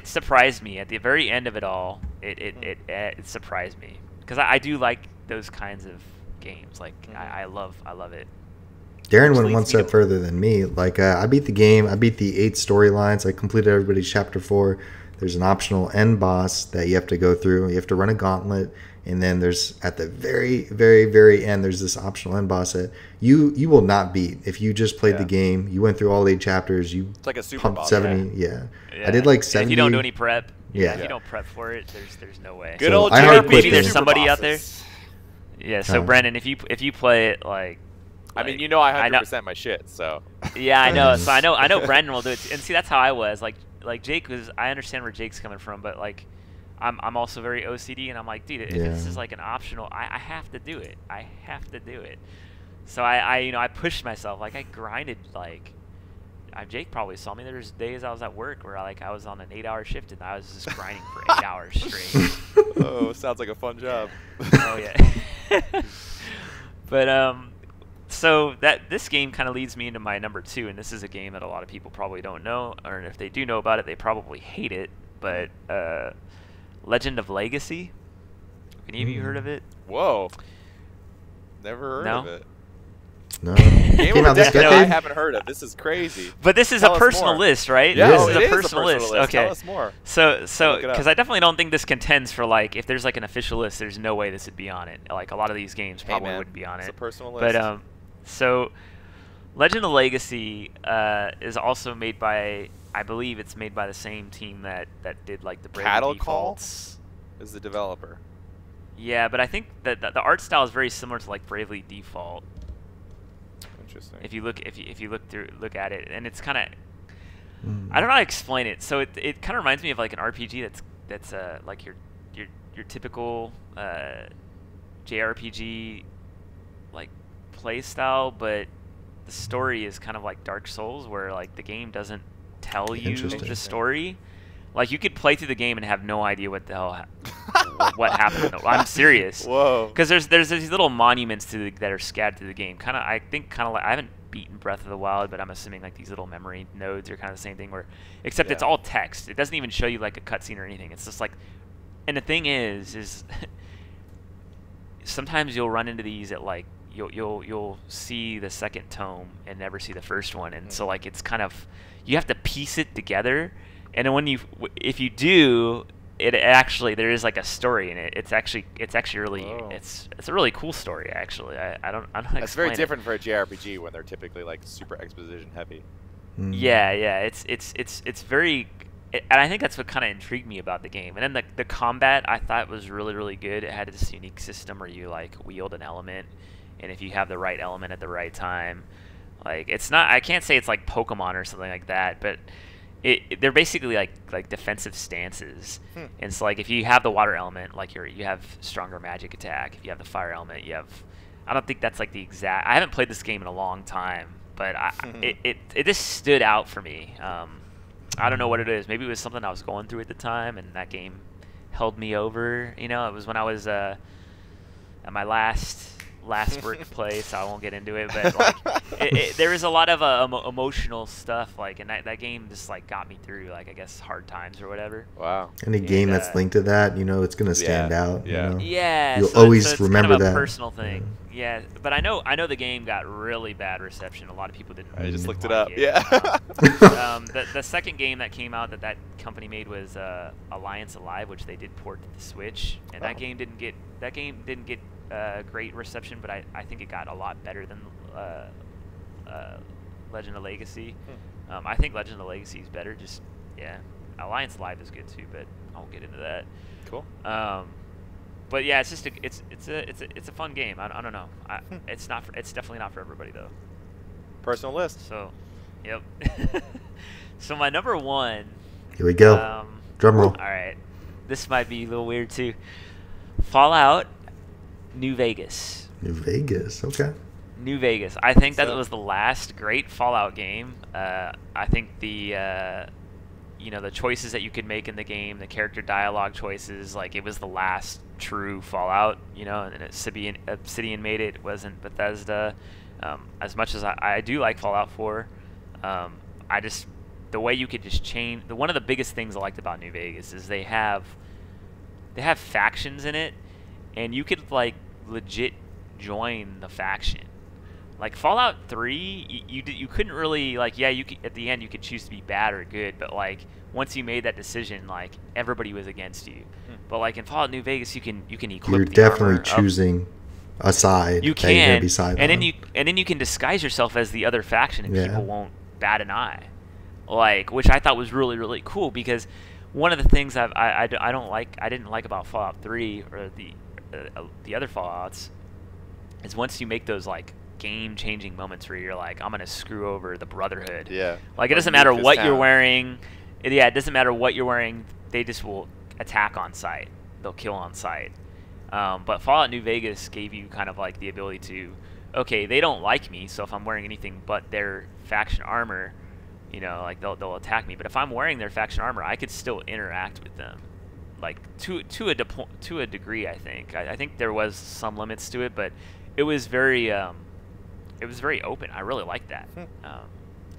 surprised me at the very end of it all. It surprised me because I do like those kinds of games. Like I love it. Darin went one step further than me. Like I beat the game. I beat the 8 storylines. I completed everybody's chapter 4. There's an optional end boss that you have to go through. You have to run a gauntlet. And then there's at the very, very, very end, there's this optional end boss that you will not beat if you just played the game. You went through all 8 chapters. It's like a super pumped boss. 70. Yeah. I did like 70. If you don't do any prep, if you don't prep for it, there's no way. Good old iHeart. Maybe there's somebody out there. Yeah. So Brandon, if you play it I mean, I 100% my shit. So. Yeah, I know. So I know Brandon will do it. And see, that's how I was. Like Jake was. I understand where Jake's coming from, but like. I'm also very OCD, and I'm like, dude, if this is like an optional, I have to do it. I have to do it. So I pushed myself. Like I grinded. Jake probably saw me. There's days I was at work where I was on an 8-hour shift, and I was just grinding for 8 hours straight. Oh, sounds like a fun job. Oh yeah. But so this game kind of leads me into my number 2, and this is a game that a lot of people probably don't know, or if they do know about it, they probably hate it. But Legend of Legacy. Have any of you heard of it? Whoa. Never heard of it. No. Game of the decade I haven't heard of. This is crazy. But this is a personal list, right? Yeah, this is a personal list. Okay. Tell us more. So because I definitely don't think this contends for if there's an official list, there's no way this would be on it. Like a lot of these games probably wouldn't be on it. It's a personal list. But so Legend of Legacy is also made by, I believe it's made by the same team that did the Bravely Defaults. Is the developer. Yeah, but I think that the art style is very similar to Bravely Default. Interesting. If you look at it, and it's kind of, I don't know how to explain it. So it kind of reminds me of an RPG that's like your typical JRPG play style, but the story is kind of like Dark Souls, where the game doesn't tell you the story. You could play through the game and have no idea what the hell what happened. I'm serious. Whoa. Because there's these little monuments that are scattered through the game. I haven't beaten Breath of the Wild, but I'm assuming these little memory nodes are kind of the same thing. Except it's all text. It doesn't even show you a cutscene or anything. It's just and the thing is sometimes you'll run into these at you'll see the second tome and never see the first one, and so it's kind of, you have to piece it together, and then if you do, it actually, there is a story in it. It's actually really it's a really cool story actually. I don't know how to That's very explain different for a JRPG when they're typically super exposition heavy. Yeah, it's very, and I think that's what kind of intrigued me about the game. And then the combat I thought was really, really good. It had this unique system where you wield an element, and if you have the right element at the right time, it's not, I can't say it's like Pokemon or something like that, but they're basically like defensive stances. And so like if you have the water element, like you have stronger magic attack. If you have the fire element, you have. I don't think that's like the exact. I haven't played this game in a long time, but it just stood out for me. I don't know what it is. Maybe it was something I was going through at the time, and that game held me over. You know, it was when I was at my last workplace. So I won't get into it, but like there was a lot of emotional stuff. Like, and that game just like got me through, like, I guess, hard times or whatever. Wow. Any game that's linked to that, you know, it's gonna stand out. Yeah. You know? Yeah. You'll so always it's remember kind of a that. personal thing. Yeah, but I know the game got really bad reception. A lot of people didn't. I just looked it like up. it. Yeah. The second game that came out that company made was Alliance Alive, which they did port to the Switch, and that game didn't get great reception, but I think it got a lot better than Legend of Legacy. I think Legend of Legacy is better. Just Alliance Alive is good too, but I won't get into that. Cool. But yeah, it's just it's a fun game. I don't know. It's definitely not for everybody though. Personal list. So, yep. So my number one. Here we go. Drum roll. All right. This might be a little weird too. Fallout New Vegas. New Vegas. Okay. New Vegas. I think that was the last great Fallout game. I think the the choices that you could make in the game, the character dialogue choices, like it was the last true Fallout, you know, and Obsidian made it. It wasn't Bethesda. As much as I do like Fallout 4, the way you could just change. One of the biggest things I liked about New Vegas is they have factions in it, and you could like legit join the faction. Like Fallout 3, you couldn't really at the end you could choose to be bad or good, but like once you made that decision, like everybody was against you. But like in Fallout New Vegas, you can equip. You're the definitely armor choosing a side. You can, and then you can disguise yourself as the other faction, and people won't bat an eye. Like, which I thought was really, really cool, because one of the things I didn't like about Fallout 3 or the other Fallouts is once you make those like game-changing moments where you're like, I'm gonna screw over the Brotherhood. Yeah. Like it doesn't matter what you're wearing. Yeah, it doesn't matter what you're wearing. They just will attack on sight. They'll kill on sight. But Fallout New Vegas gave you kind of like the ability to, okay, they don't like me, so if I'm wearing anything but their faction armor, you know, like they'll attack me. But if I'm wearing their faction armor, I could still interact with them, like to a degree. I think. I think there was some limits to it, but it was very open. I really liked that.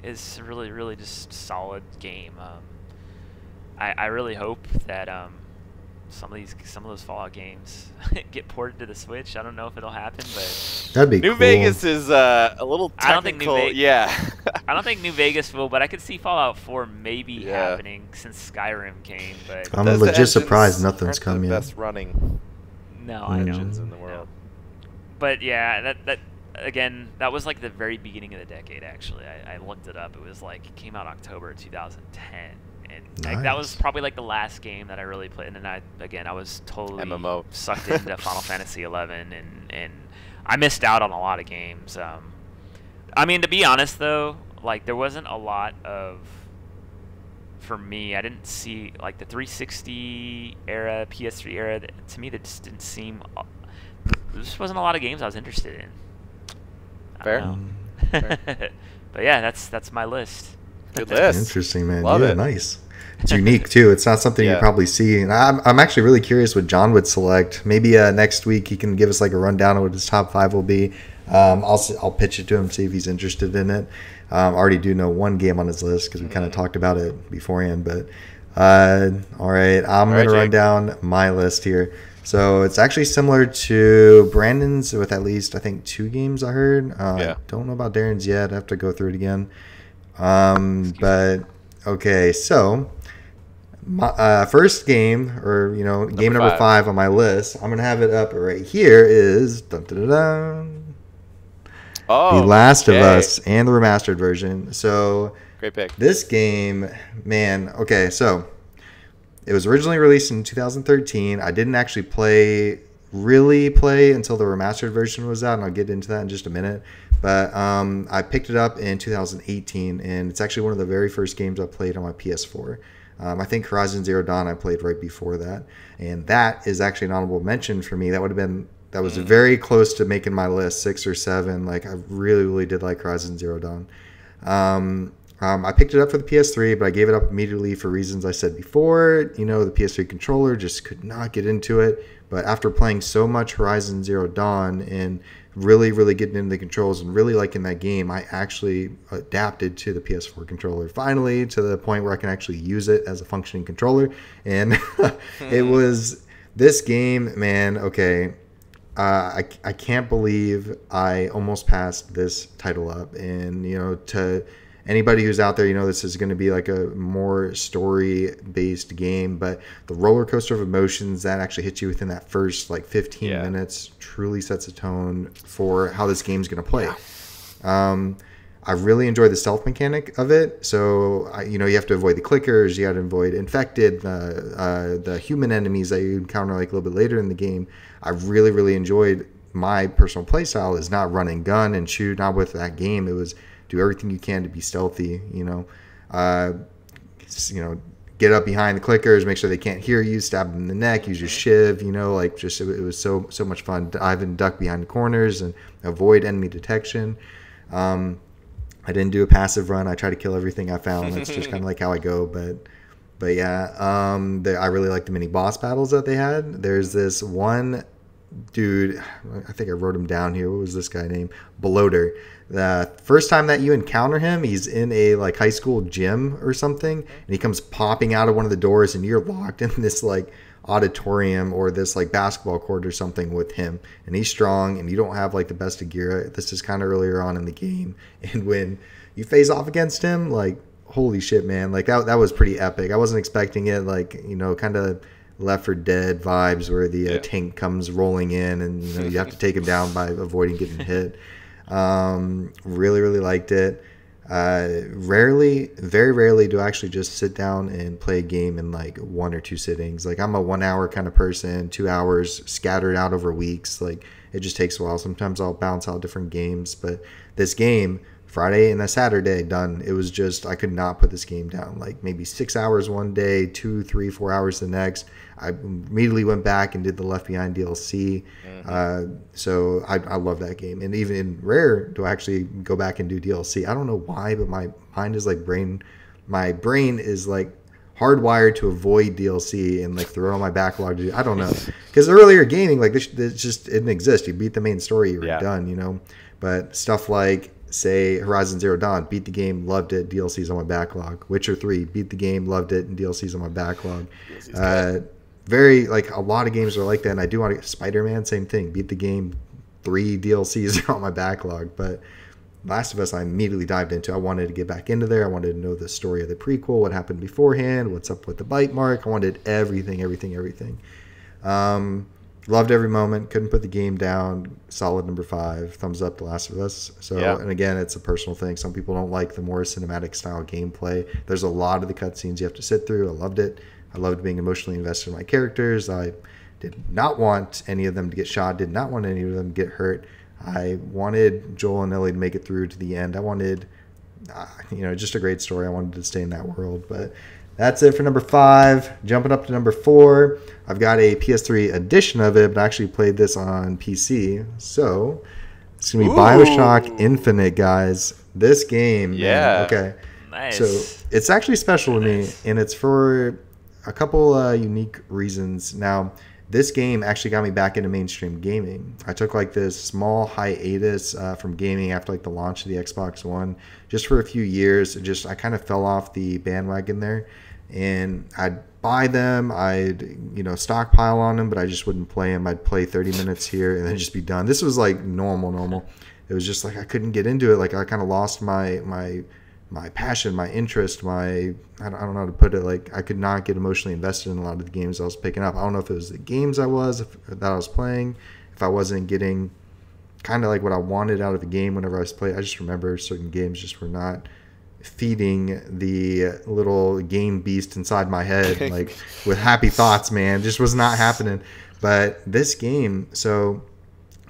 It's really, really just solid game. I really hope that some of those Fallout games get ported to the Switch. I don't know if it'll happen, but that'd be New cool. Vegas is a little technical. I don't think I don't think New Vegas will, but I could see Fallout 4 maybe happening since Skyrim came. But I'm legit surprised nothing's come yet. Best running engines in the world. But yeah, that again, that was like the very beginning of the decade. Actually, I looked it up. It was like it came out October 2010. And like, that was probably like the last game that I really played, and then I was totally MMO sucked into Final Fantasy 11, and I missed out on a lot of games. I mean, to be honest though, like there wasn't a lot of, for me, I didn't see like the 360 era, PS3 era. To me, that just didn't seem. There just wasn't a lot of games I was interested in. Fair. But yeah, that's my list. Good list. Interesting, man. Love it. Nice. It's unique too. It's not something you probably see. And I'm actually really curious what John would select. Maybe next week he can give us like a rundown of what his top 5 will be. I'll pitch it to him, see if he's interested in it. I already do know one game on his list because we kind of talked about it beforehand. But all right, I'm going to run down my list here. So it's actually similar to Brandon's with at least I think 2 games I heard. I don't know about Darin's yet. I have to go through it again. But okay, so my first game, or game number 5 on my list, I'm gonna have it up right here, is The Last of Us and the remastered version. So great pick. This game, man. Okay, so it was originally released in 2013. I didn't actually play really play until the remastered version was out, and I'll get into that in just a minute. But I picked it up in 2018, and it's actually one of the very first games I played on my PS4. I think Horizon Zero Dawn I played right before that, and that is actually an honorable mention for me. That was very close to making my list, 6 or 7. Like, I really, really did like Horizon Zero Dawn. I picked it up for the PS3, but I gave it up immediately for reasons I said before. The PS3 controller just could not get into it. But after playing so much Horizon Zero Dawn and really, really getting into the controls and really liking that game, I actually adapted to the PS4 controller finally, to the point where I can actually use it as a functioning controller. And it was this game, man. Okay, I can't believe I almost passed this title up. And to anybody who's out there, this is going to be like a more story-based game, but the roller coaster of emotions that actually hits you within that first 15 minutes truly sets a tone for how this game's going to play. I really enjoy the stealth mechanic of it. So, you have to avoid the clickers, you got to avoid infected, the human enemies that you encounter a little bit later in the game. I really, really enjoyed my personal playstyle is not run and gun and shoot, not with that game. It was do everything you can to be stealthy, get up behind the clickers, make sure they can't hear you, stab them in the neck, use your shiv, it was so much fun. Dive and duck behind the corners and avoid enemy detection. I didn't do a passive run. I try to kill everything I found. That's just kind of like how I go. But yeah, I really like the mini boss battles that they had. There's this one dude, I think I wrote him down here. What was this guy named? Bloater. The first time that you encounter him, he's in a high school gym or something, and he comes popping out of one of the doors, and you're locked in this auditorium or this basketball court or something with him, and he's strong, and you don't have the best of gear. This is kind of earlier on in the game, and when you face off against him, holy shit, man, that was pretty epic. I wasn't expecting it, kind of Left 4 Dead vibes where the tank comes rolling in, and you have to take him down by avoiding getting hit. Really, really liked it. Very rarely do I actually just sit down and play a game in 1 or 2 sittings. I'm a 1 hour kind of person, 2 hours scattered out over weeks. It just takes a while. Sometimes I'll bounce out different games, but this game, Friday and a Saturday, done. It was just, I could not put this game down. Maybe 6 hours one day, 2, 3, 4 hours the next. I immediately went back and did the Left Behind DLC. So I love that game. And even in Rare, do I actually go back and do DLC? I don't know why, but my mind is my brain is hardwired to avoid DLC and throw it on my backlog to do. I don't know. Because earlier gaming, this just didn't exist. You beat the main story, you were done, But stuff say Horizon Zero Dawn, beat the game, loved it, DLC's on my backlog. Witcher 3, beat the game, loved it, and DLC's on my backlog. Very a lot of games are like that, and I do want to. Spider-Man, same thing, beat the game, 3 DLCs are on my backlog. But Last of Us, I immediately dived into. I wanted to get back into there. I wanted to know the story of the prequel, what happened beforehand, what's up with the bite mark. I wanted everything. Loved every moment. Couldn't put the game down. Solid number 5. Thumbs up to Last of Us. So, and again, it's a personal thing. Some people don't like the more cinematic style gameplay. There's a lot of the cutscenes you have to sit through. I loved it. I loved being emotionally invested in my characters. I did not want any of them to get shot. Did not want any of them to get hurt. I wanted Joel and Ellie to make it through to the end. I wanted, just a great story. I wanted to stay in that world. But that's it for number 5. Jumping up to number 4. I've got a PS3 edition of it, but I actually played this on PC. So it's going to be BioShock Infinite, guys. This game. Yeah. Man, okay. Nice. So it's actually special to me, and it's for a couple unique reasons. Now, this game actually got me back into mainstream gaming. I took this small hiatus from gaming after the launch of the Xbox One, just for a few years. I kind of fell off the bandwagon there, and I'd buy them, I'd stockpile on them, but I just wouldn't play them. I'd play 30 minutes here and then just be done. This was normal. It was just I couldn't get into it. I kind of lost my passion, my interest, I don't know how to put it. I could not get emotionally invested in a lot of the games I was picking up. I don't know if it was the games that I was playing, if I wasn't getting kind of what I wanted out of the game whenever I was playing. I just remember certain games just were not feeding the little game beast inside my head with happy thoughts, man. Just was not happening. But this game, so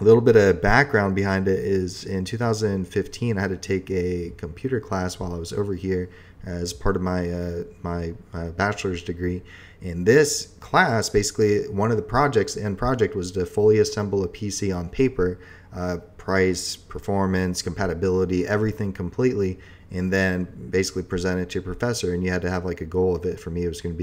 a little bit of background behind it is in 2015, I had to take a computer class while I was over here as part of my bachelor's degree. In this class, basically, one of the end project was to fully assemble a PC on paper, price, performance, compatibility, everything completely, and then basically present it to your professor. And you had to have like a goal of it. For me, it was going to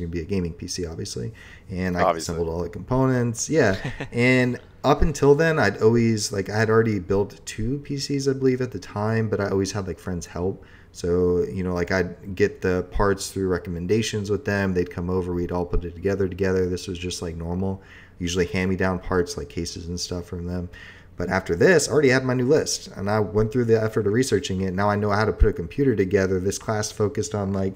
be a gaming PC, obviously. And I assembled all the components. Yeah. And up until then, I had already built 2 PCs, I believe, at the time, but I always had like friends help. So, I'd get the parts through recommendations with them. They'd come over. We'd all put it together. This was just like normal. Usually hand-me-down parts like cases and stuff from them. But after this, I already had my new list. And I went through the effort of researching it. Now I know how to put a computer together. This class focused on like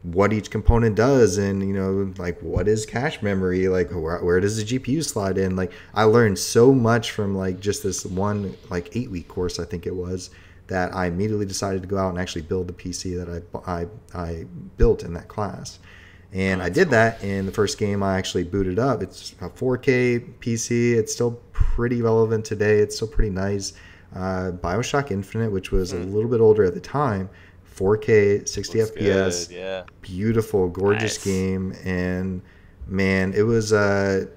what each component does and, like what is cache memory? Like where does the GPU slide in? Like I learned so much from like just this one like 8-week course, I think it was, that I immediately decided to go out and actually build the PC that I built in that class. And I did that in the first game I actually booted up. It's a 4K PC. It's still pretty relevant today. It's still pretty nice. BioShock Infinite, which was a little bit older at the time, 4K, 60 FPS, good. beautiful, gorgeous game. And man, it was a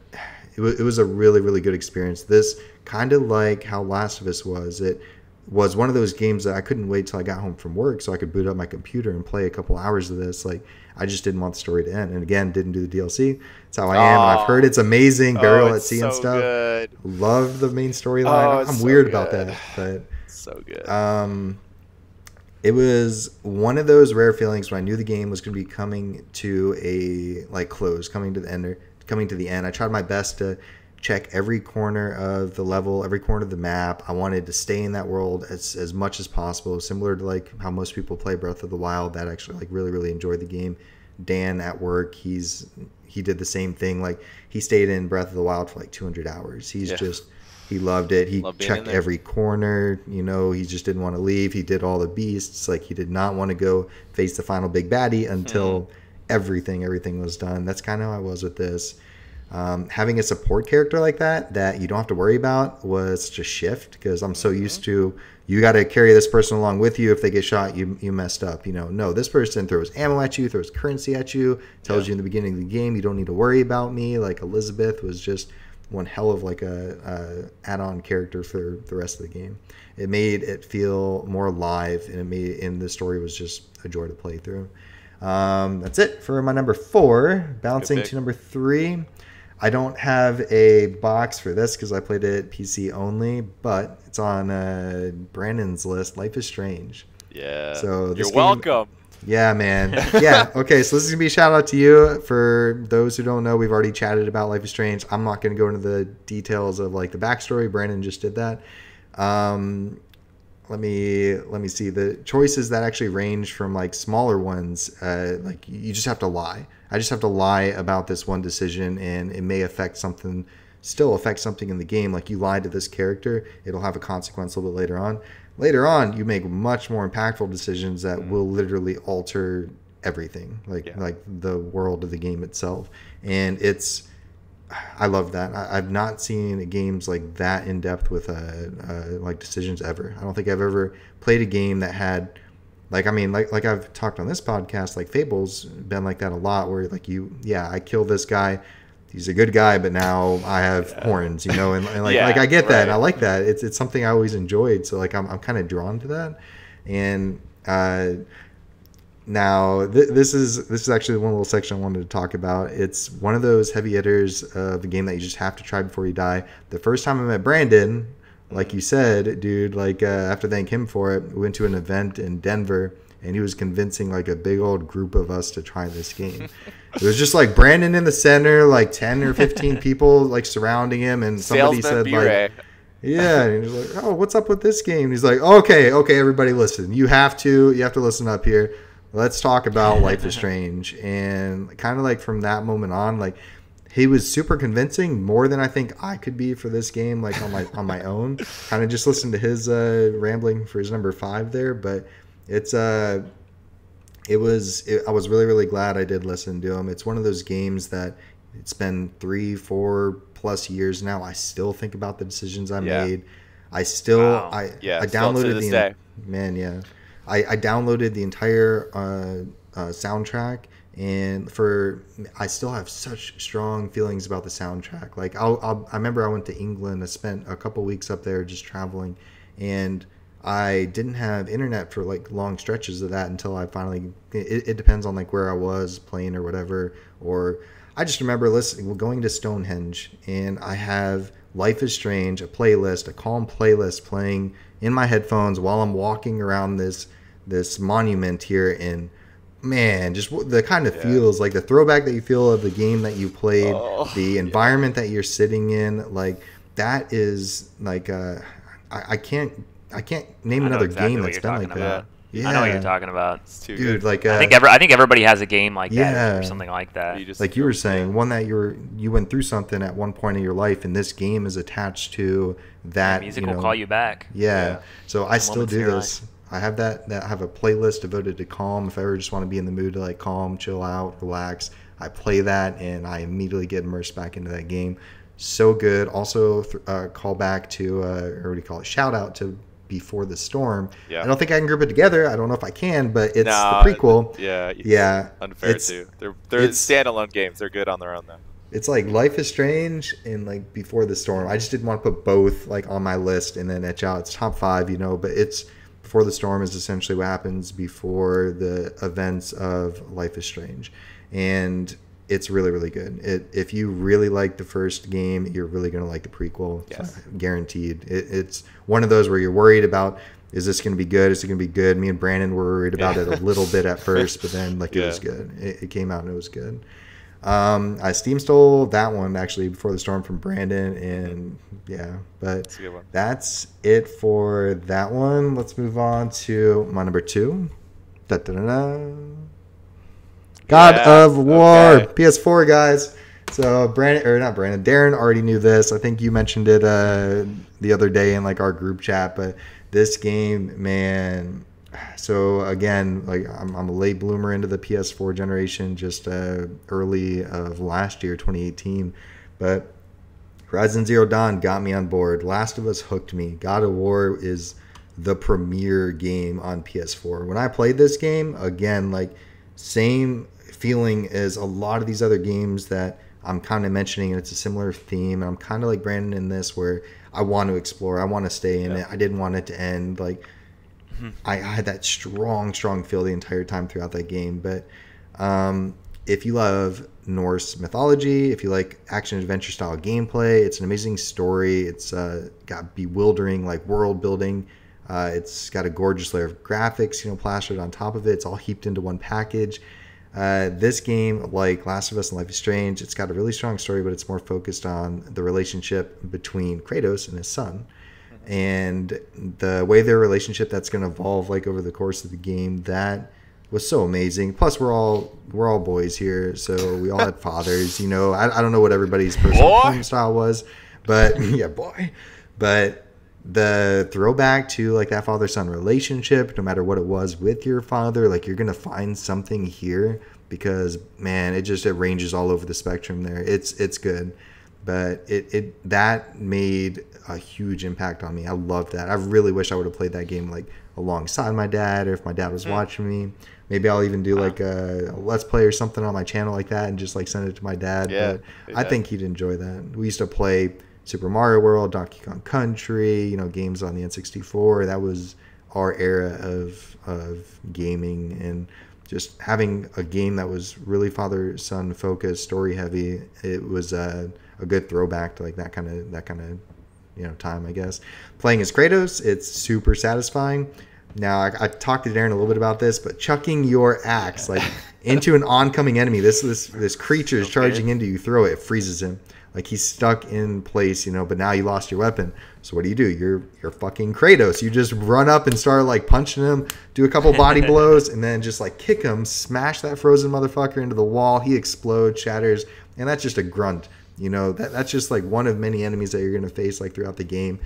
really, really good experience. This kind of like how Last of Us was. It was one of those games that I couldn't wait till I got home from work so I could boot up my computer and play a couple hours of this. Like I just didn't want the story to end. And again, didn't do the DLC. That's how I am. And I've heard it's amazing. Burial at Sea and stuff. Good. Love the main storyline. I'm weird about that, but so good. It was one of those rare feelings when I knew the game was going to be coming to a close, coming to the end. I tried my best to check every corner of the level, every corner of the map. I wanted to stay in that world as much as possible, similar to like how most people play Breath of the Wild that actually like really, really enjoyed the game. Dan at work, he did the same thing. Like he stayed in Breath of the Wild for like 200 hours. He loved it. He checked every corner, he just didn't want to leave. He did all the beasts. Like he did not want to go face the final big baddie until everything was done. That's kind of how I was with this. Having a support character like that you don't have to worry about was such a shift because I'm so used to you got to carry this person along with you. If they get shot, you messed up. No, this person throws ammo at you, throws currency at you, tells you in the beginning of the game you don't need to worry about me. Like Elizabeth was just one hell of like a add-on character for the rest of the game. It made it feel more alive, and the story was just a joy to play through. That's it for my number 4. Bouncing to number 3. I don't have a box for this because I played it PC only, but it's on Brandon's list. Life is Strange. Yeah. So you're welcome. Yeah, man. Yeah. Okay. So this is gonna be a shout out to you. For those who don't know, we've already chatted about Life is Strange. I'm not gonna go into the details of like the backstory. Brandon just did that. Let me see the choices that actually range from like smaller ones. Like you just have to lie. I just have to lie about this one decision, and it may still affect something in the game. Like you lied to this character, it'll have a consequence a little bit later on. Later on, you make much more impactful decisions that will literally alter everything, like the world of the game itself. And I love that. I've not seen games like that in depth with like decisions ever. I don't think I've ever played a game that had like I've talked on this podcast, like Fable's been like that a lot, where like I kill this guy, he's a good guy, but now I have horns, and like I get that, and I like that. It's something I always enjoyed, so like I'm kind of drawn to that. And now this is actually one little section I wanted to talk about. It's one of those heavy hitters of a game that you just have to try before you die. The first time I met Brandon, like you said, dude, like I have to thank him for it. We went to an event in Denver, and he was convincing like a big old group of us to try this game. It was just like Brandon in the center, like 10 or 15 people like surrounding him, and somebody said like, yeah, and he was like, oh, what's up with this game? And he's like, okay, everybody listen. You have to listen up here. Let's talk about Life is Strange. And kind of like from that moment on, like he was super convincing, more than I think I could be for this game, like on my own. Kind of just listen to his rambling for his number 5 there, but I was really, really glad I did listen to him. It's one of those games that it's been 3-4 plus years now. I still think about the decisions I made. I still Wow. I Still to downloaded this day. I downloaded the entire soundtrack, and I still have such strong feelings about the soundtrack. Like I remember I went to England. I spent a couple weeks up there just traveling, and I didn't have internet for like long stretches of that until I finally. It depends on like where I was playing or whatever. Or I just remember going to Stonehenge, and I have Life is Strange, a calm playlist playing in my headphones while I'm walking around this monument here. And man, just the kind of feels, like the throwback that you feel of the game that you played, the environment that you're sitting in, like that is like I can't name another game that's been like that. I know what you're talking about. It's too Dude, good. like I think everybody has a game like that or something like that. Like you were saying, one that you went through something at one point in your life, and this game is attached to that. Music will call you back. Yeah. So I still do this. Life. I have that. I have a playlist devoted to calm. If I ever just want to be in the mood to like calm, chill out, relax, I play that, and I immediately get immersed back into that game. So good. Also, call back to or what do you call it? Shout out to Before the Storm. I don't think I can group it together. I don't know if I can, but it's the prequel. Unfair too. They're standalone games. They're good on their own though. It's like Life is Strange and like Before the Storm. I just didn't want to put both like on my list and then etch out. It's top 5, but it's Before the Storm is essentially what happens before the events of Life is Strange, and it's really, really good. If you really like the first game, you're really going to like the prequel. Yes. Guaranteed. It's one of those where you're worried about, is this going to be good? Is it going to be good? Me and Brandon were worried about it a little bit at first, but then it was good. It came out and it was good. I Steam stole that one, actually, Before the Storm from Brandon, and but that's it for that one. Let's move on to my number 2. Da-da-da-da. God of War, PS4, guys. So Darin already knew this. I think you mentioned it the other day in like our group chat. But this game, man. So again, like I'm a late bloomer into the PS4 generation, just early of last year, 2018. But Horizon Zero Dawn got me on board. Last of Us hooked me. God of War is the premier game on PS4. When I played this game, again, like same feeling as a lot of these other games that I'm kind of mentioning, and it's a similar theme. I'm kind of like Brandon in this, where I want to explore, I want to stay in it. I didn't want it to end. Like I had that strong feel the entire time throughout that game. But if you love Norse mythology, if you like action adventure style gameplay, it's an amazing story. It's got bewildering like world building. It's got a gorgeous layer of graphics, plastered on top of it. It's all heaped into one package. This game, like Last of Us and Life is Strange, it's got a really strong story, but it's more focused on the relationship between Kratos and his son, and the way their relationship that's going to evolve like over the course of the game. That was so amazing. Plus, we're all boys here, so we all had fathers. I don't know what everybody's personal home style was, but but the throwback to like that father-son relationship, no matter what it was with your father, like you're gonna find something here, because man, it ranges all over the spectrum there. It's good, but it that made a huge impact on me. I loved that. I really wish I would have played that game like alongside my dad, or if my dad was watching me. Maybe I'll even do like a let's play or something on my channel like that, and just like send it to my dad. But I think he'd enjoy that. We used to play Super Mario World, Donkey Kong Country, games on the N64. That was our era of gaming, and just having a game that was really father-son focused, story heavy. It was a good throwback to like that kind of time, I guess. Playing as Kratos, it's super satisfying. Now I talked to Darin a little bit about this, but chucking your axe like into an oncoming enemy, this creature is charging into you, throw it freezes him. Like he's stuck in place, but now you lost your weapon. So what do? You're fucking Kratos. You just run up and start like punching him, do a couple body blows, and then just like kick him, smash that frozen motherfucker into the wall. He explodes, shatters, and that's just a grunt. That's just like one of many enemies that you're gonna face like throughout the game.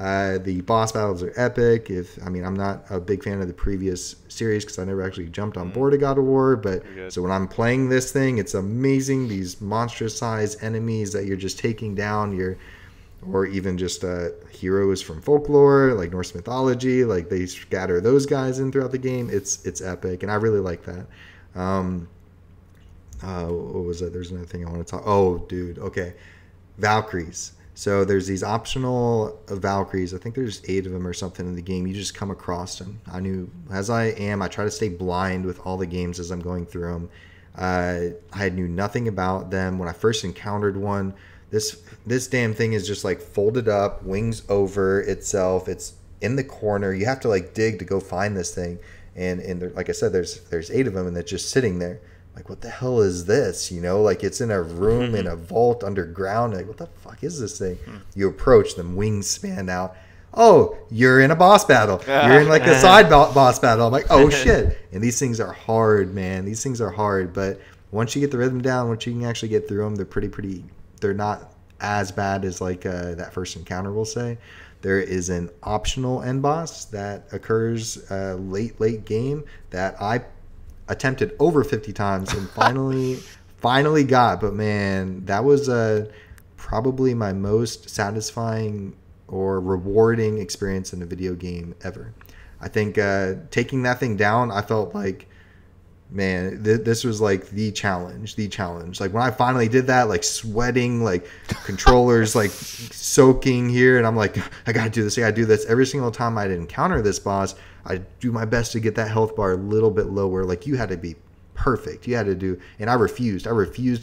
The boss battles are epic. I'm not a big fan of the previous series because I never actually jumped on board of God of War. But so when I'm playing this thing, it's amazing. These monstrous sized enemies that you're just taking down. Or even just heroes from folklore, like Norse mythology. Like they scatter those guys in throughout the game. It's epic, and I really like that. What was it? There's another thing I want to talk. Oh, dude. Okay, Valkyries. So there's these optional Valkyries. I think there's 8 of them or something in the game. You just come across them. I try to stay blind with all the games as I'm going through them. I knew nothing about them when I first encountered one. This damn thing is just like folded up, wings over itself. It's in the corner. You have to like dig to go find this thing. And there, like I said, there's 8 of them, and they're just sitting there. Like, what the hell is this? Like it's in a room in a vault underground. Like, what the fuck is this thing? You approach them, wings span out. Oh, you're in a boss battle. You're in like a side boss battle. I'm like, oh shit. And these things are hard, man. These things are hard. But once you get the rhythm down, once you can actually get through them, they're pretty. They're not as bad as like that first encounter, we'll say. There is an optional end boss that occurs late game that I attempted over 50 times and finally got. But man, that was probably my most satisfying or rewarding experience in a video game ever. I think taking that thing down, I felt like, man, this was like the challenge. Like when I finally did that, like sweating, like controllers like soaking here, and I'm like, I gotta do this. Every single time I'd encounter this boss, I'd do my best to get that health bar a little bit lower. Like you had to be perfect. You had to do, and I refused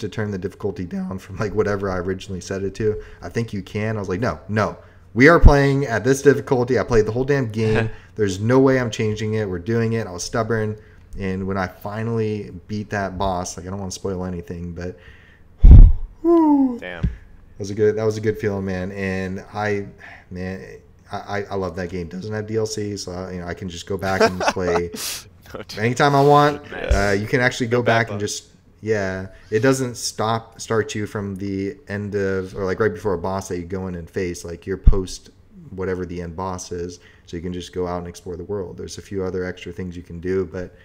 to turn the difficulty down from like whatever I originally set it to. I think you can. I was like, no. We are playing at this difficulty. I played the whole damn game. There's no way I'm changing it. We're doing it. I was stubborn. And when I finally beat that boss, like I don't want to spoil anything, but damn, that was a good feeling, man. And I love that game. It doesn't have DLC, so I can just go back and play anytime I want. You can actually go back and just it doesn't start you from the end of, or like right before a boss that you go in and face. Like you're post whatever the end boss is, so you can just go out and explore the world. There's a few other extra things you can do, but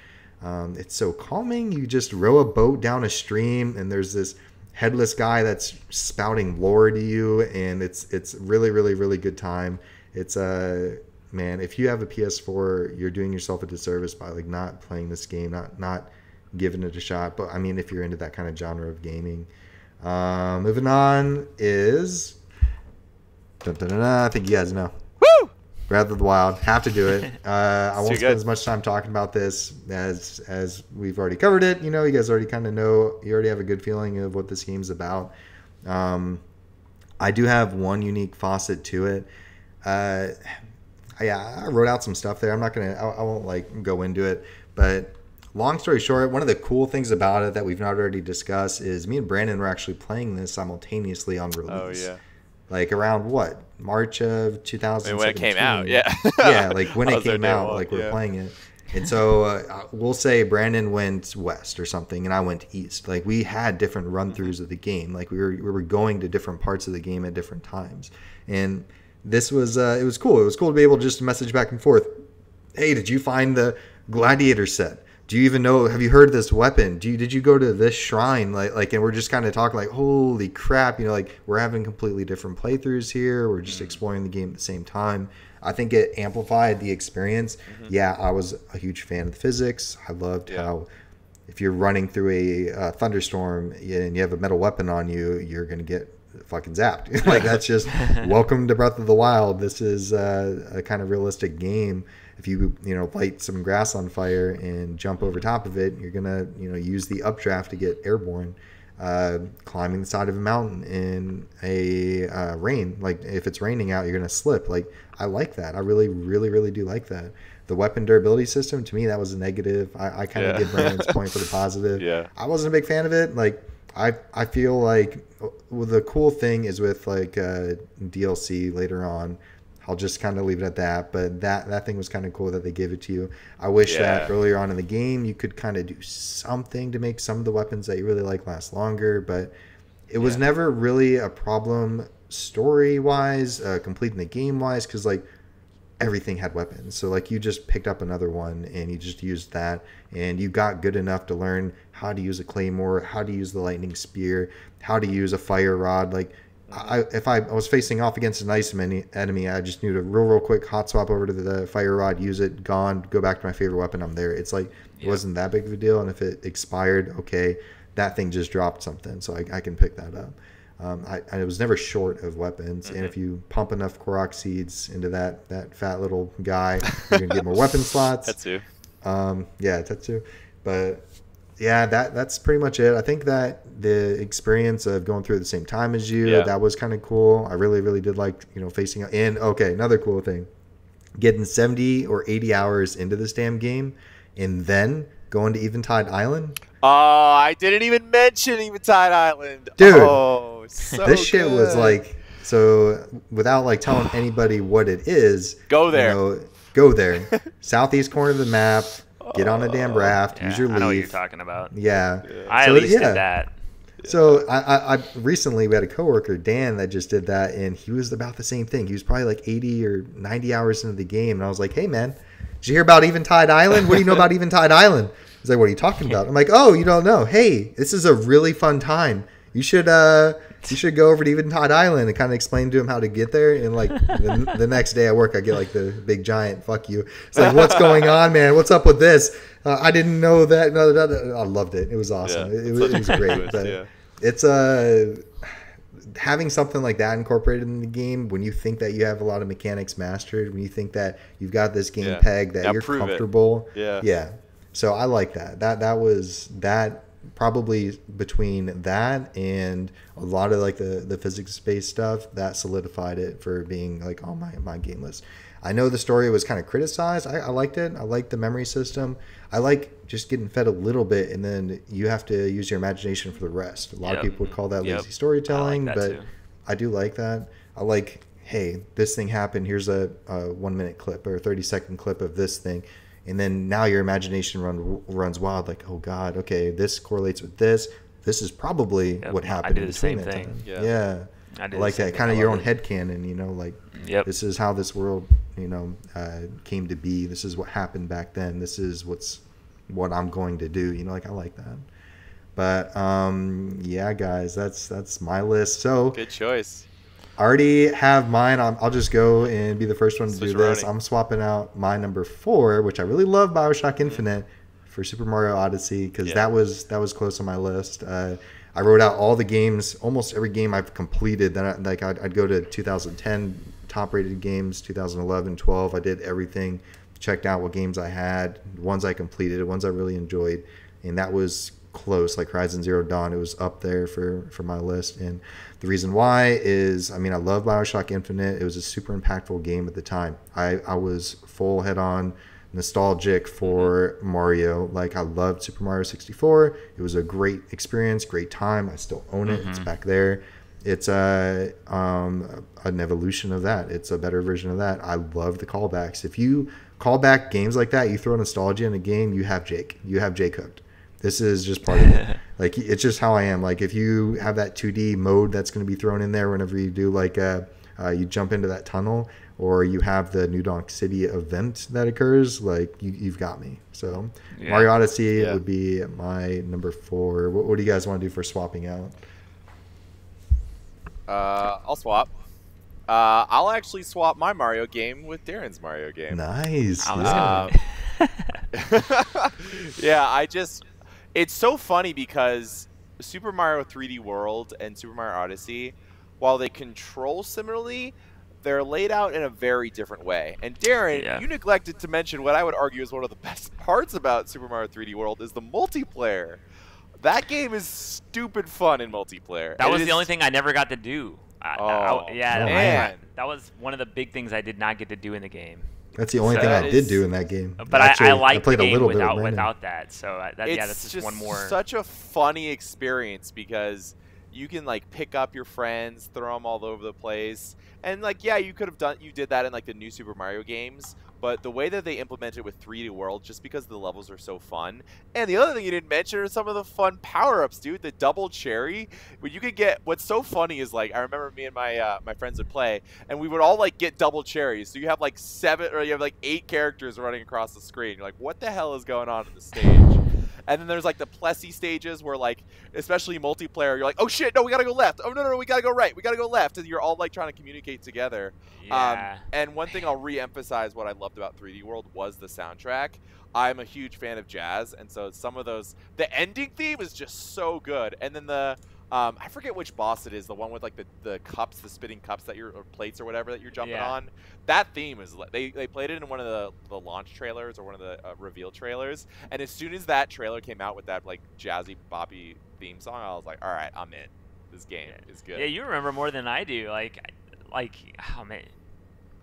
it's so calming. You just row a boat down a stream, and there's this headless guy that's spouting lore to you, and it's really, really, really good time. It's man, if you have a PS4, you're doing yourself a disservice by like not playing this game, not giving it a shot. But I mean, if you're into that kind of genre of gaming. Moving on is I think you guys know. Breath of the Wild. Have to do it. I won't spend as much time talking about this as we've already covered it. You guys already kind of know. You already have a good feeling of what this game's about. I do have one unique faucet to it. I wrote out some stuff there. I won't like go into it. But long story short, one of the cool things about it that we've not already discussed is me and Brandon were actually playing this simultaneously on release. Oh yeah. Like around what? March of 2017. When it came out, yeah. Yeah, like when it came out, like we're playing it. And so we'll say Brandon went west or something, and I went east. Like we had different run-throughs of the game. Like we were going to different parts of the game at different times. And this was it was cool. It was cool to be able to just message back and forth. Hey, did you find the gladiator set? Do you even know? Have you heard of this weapon? Did you go to this shrine? Like, and we're just kind of talking like, holy crap! Like we're having completely different playthroughs here. We're just exploring the game at the same time. I think it amplified the experience. Yeah, I was a huge fan of the physics. I loved how if you're running through a thunderstorm and you have a metal weapon on you, you're gonna get fucking zapped. Like that's just welcome to Breath of the Wild. This is a kind of realistic game. If you light some grass on fire and jump over top of it, you're gonna use the updraft to get airborne. Climbing the side of a mountain in a rain, like if it's raining out, you're gonna slip. Like I like that. I really, really, really do like that. The weapon durability system, to me, that was a negative. I kind of give Brandon's point for the positive. Yeah. I wasn't a big fan of it. Like I feel like the cool thing is with like DLC later on. I'll just kind of leave it at that. But that thing was kind of cool that they gave it to you. I wish that earlier on in the game you could kind of do something to make some of the weapons that you really like last longer. But it was never really a problem story wise, completing the game wise, because like everything had weapons. So like you just picked up another one and you just used that, and you got good enough to learn how to use a claymore, how to use the lightning spear, how to use a fire rod. Like if I was facing off against an ice enemy, I just knew to real quick hot swap over to the fire rod, use it, gone, go back to my favorite weapon, I'm there. It's like it wasn't that big of a deal, and if it expired, okay, that thing just dropped something, so I can pick that up. I was never short of weapons, and if you pump enough Korok seeds into that fat little guy, you're gonna get more weapon slots. Tetsu. Tetsu. But yeah, that's pretty much it. I think that the experience of going through at the same time as you, that was kind of cool. I really did like, facing. And okay, another cool thing, getting 70 or 80 hours into this damn game, and then going to Eventide Island. Oh, I didn't even mention Eventide Island. Dude, so this shit good. was like, so without like telling anybody what it is, go there. Go there. Southeast corner of the map. Get on a damn raft. Use your leaf. I know what you're talking about. Yeah. I at least did that. So I recently we had a coworker, Dan, that just did that, and he was about the same thing. He was probably like 80 or 90 hours into the game, and I was like, hey man, did you hear about Eventide Island? What do you know about Eventide Island? He's like, what are you talking about? I'm like, oh, you don't know. Hey, this is a really fun time. You should go over to Eventide Island, and kind of explain to him how to get there. And like the next day at work, I get like the big giant fuck you. It's like, what's going on, man? What's up with this? I didn't know that. No, I loved it. It was awesome. Yeah, it was great. But it's having something like that incorporated in the game, when you think that you have a lot of mechanics mastered, when you think that you've got this game pegged, that now you're comfortable. Yeah. So I like that. That was probably between that and a lot of like the physics-based stuff that solidified it for being like on my game list. I know the story was kind of criticized. I liked it. I liked the memory system. I like just getting fed a little bit, and then you have to use your imagination for the rest. A lot of people would call that lazy storytelling, but I do like that. I like, hey, this thing happened. Here's a 1 minute clip or a 30-second clip of this thing. And then now your imagination runs wild. Like, oh God, okay, this correlates with this. This is probably what happened. I do the same thing. Time. Yeah. I like that kind of your own headcanon, like this is how this world, came to be. This is what happened back then. This is what I'm going to do. Like I like that. But yeah, guys, that's my list. So good choice. I already have mine. I'll just go and be the first one to do this. I'm swapping out my number 4, which I really love, BioShock Infinite, for Super Mario Odyssey, because that was close on my list. I wrote out all the games, almost every game I've completed. Then I'd go to 2010 top rated games, 2011, 12. I did everything, checked out what games I had, ones I completed, ones I really enjoyed, and that was close. Like Horizon Zero Dawn, it was up there for my list. And the reason why is, I love BioShock Infinite. It was a super impactful game at the time. I was full head on nostalgic for Mario. Like I loved Super Mario 64. It was a great experience, great time. I still own it. It's back there. It's an evolution of that. It's a better version of that. I love the callbacks. If you call back games like that, you throw nostalgia in a game, you have Jake hooked. This is just part of it. Like, it's just how I am. Like, if you have that 2D mode that's going to be thrown in there whenever you do, like, you jump into that tunnel, or you have the New Donk City event that occurs, like, you've got me. So, Mario Odyssey would be my number 4. What do you guys want to do for swapping out? I'll swap. I'll actually swap my Mario game with Darin's Mario game. Nice. Yeah, it's so funny because Super Mario 3D World and Super Mario Odyssey, while they control similarly, they're laid out in a very different way. And Darin, you neglected to mention what I would argue is one of the best parts about Super Mario 3D World is the multiplayer. That game is stupid fun in multiplayer. That was the only thing I never got to do. Man. That was one of the big things I did not get to do in the game. That's the only thing I did do in that game. But actually, I liked the game without that. So that's just one more. It's such a funny experience because you can like pick up your friends, throw them all over the place, and like you did that in like the new Super Mario games. but the way that they implement it with 3D worlds, just because the levels are so fun. And the other thing you didn't mention are some of the fun power-ups, dude. The double cherry, when you could get, what's so funny is, like, I remember me and my my friends would play, and we would all, like, get double cherries. So you have, like, 8 characters running across the screen. You're like, what the hell is going on in the stage? And then there's, like, the Plessy stages where, like, especially multiplayer, you're like, oh, shit, no, we got to go left. Oh, no, we got to go right. We got to go left. And you're all, like, trying to communicate together. Yeah. And one thing I'll re-emphasize what I loved about 3D World was the soundtrack. I'm a huge fan of jazz. And so some of those, the ending theme is just so good. And then the, I forget which boss it is, the one with, like, the cups, the spitting cups that you're, or plates or whatever that you're jumping on. That theme is, they played it in one of the launch trailers or one of the reveal trailers. And as soon as that trailer came out with that, like, jazzy, boppy theme song, I was like, all right, I'm in. This game is good. Yeah, you remember more than I do. Like, oh, man.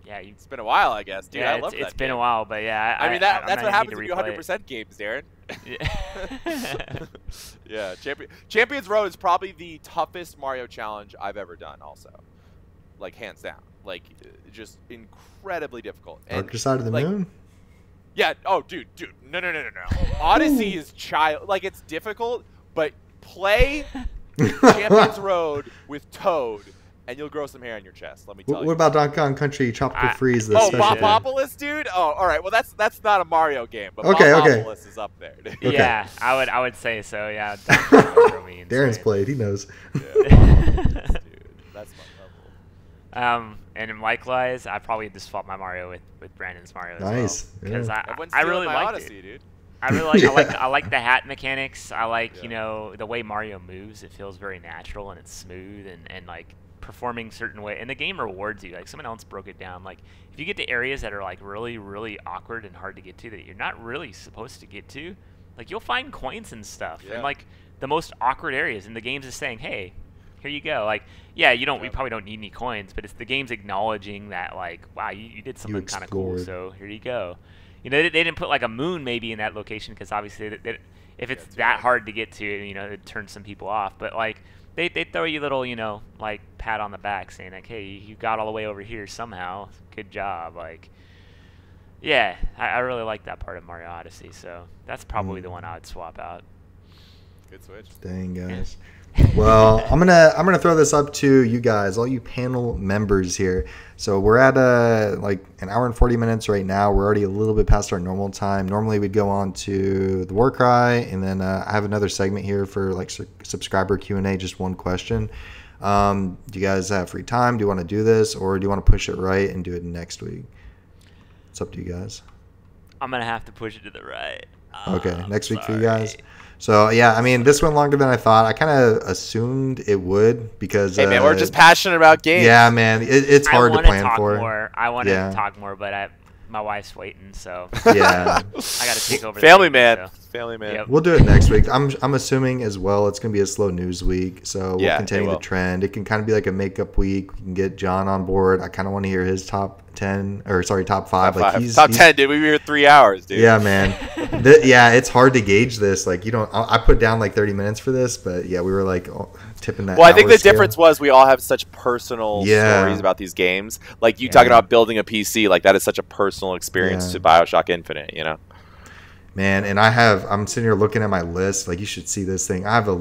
Yeah, it's been a while, I guess, dude. Yeah, I love that. It's been a while, but yeah. I mean, that's what happens when you 100% games, Darin. Yeah. Yeah, Champions Row is probably the toughest Mario challenge I've ever done. Also, like, hands down, like, just incredibly difficult. Darker Side of the Moon. Yeah. Oh, dude. No. Odyssey is like, it's difficult, but play Champions Road with Toad, and you'll grow some hair on your chest. Let me tell you. What about Donkey Kong Country Tropical Freeze? Bopopolis, dude. Oh, all right. Well, that's not a Mario game, but okay. Bopopolis is up there. Dude. Okay. Yeah, I would say so. Yeah. Darin's played. He knows. Yeah. Dude, that's my level. And likewise, I probably just swapped my Mario with Brandon's Mario as nice. well. Because I really liked Odyssey, it. Dude. I really I like the hat mechanics. I like, you know, the way Mario moves. It feels very natural and it's smooth and like performing certain way. And the game rewards you. Like, someone else broke it down. Like, if you get to areas that are like really, really awkward and hard to get to that you're not really supposed to get to, like, you'll find coins and stuff. Yeah. And like the most awkward areas, and the game's just saying, hey, here you go. Like, yeah, we probably don't need any coins, but it's the game's acknowledging that, like, wow, you did something kind of cool, so here you go. You know, they didn't put, like, a moon maybe in that location because obviously if it's that hard to get to, you know, it turns some people off. But, like, they throw you a little, you know, like, pat on the back saying, like, hey, you got all the way over here somehow. Good job. Like, yeah, I really like that part of Mario Odyssey. So that's probably the one I would swap out. Good switch. Dang, guys. Well, I'm gonna throw this up to you guys, all you panel members here. So we're at like an hour and 40 minutes right now. We're already a little bit past our normal time. Normally we'd go on to the war cry, and then I have another segment here for like subscriber Q&A, just one question. Do you guys have free time? Do you want to do this, or do you want to push it right and do it next week? It's up to you guys. I'm gonna have to push it to the right. Okay, next week for you guys. So, yeah, I mean, this went longer than I thought. I kind of assumed it would because... Hey, man, we're just passionate about games. Yeah, man, it's hard to plan for. I want to talk more, but my wife's waiting, so... Yeah. I got to take over Family the man. game, so. Family man. Yep. We'll do it next week. I'm assuming as well it's going to be a slow news week, so we'll continue the trend. It can kind of be like a makeup week. We can get John on board. I kind of want to hear his top 10, or sorry, top 5. Top 10, dude. We were here 3 hours, dude. Yeah, man. Yeah, it's hard to gauge this. Like, you don't... I put down like 30 minutes for this, but yeah, we were like tipping that. Well, I think the difference was we all have such personal stories about these games. Like, you talking about building a PC, like that is such a personal experience to BioShock Infinite, you know? Man, and I'm sitting here looking at my list. Like, you should see this thing. I have a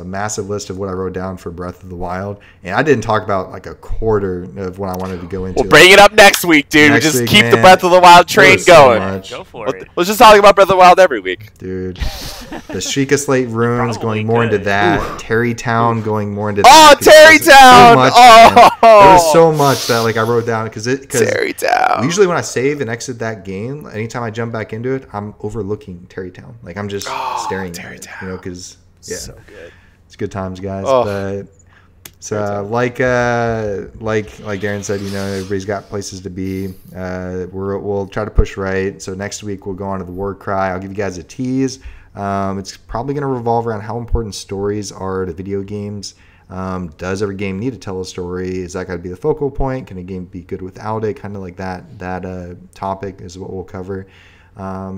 massive list of what I wrote down for Breath of the Wild. And I didn't talk about like a quarter of what I wanted to go into. We'll bring it up next week, dude. We just keep the Breath of the Wild train going. Go for it. Let's just talk about Breath of the Wild every week. Dude. The Sheikah Slate Ruins going more into that. Terrytown going more into that. Oh, Terrytown! There was so much that like I wrote down because Terrytown. Usually when I save and exit that game, anytime I jump back into it, I'm overlooking Terrytown. Like, I'm just staring at it, you know, because so good. It's good times, guys. But so like Darin said, you know, everybody's got places to be. We'll try to push right. So next week we'll go on to the war cry. I'll give you guys a tease. It's probably going to revolve around how important stories are to video games. Does every game need to tell a story? Is that got to be the focal point? Can a game be good without it? Kind of like that topic is what we'll cover.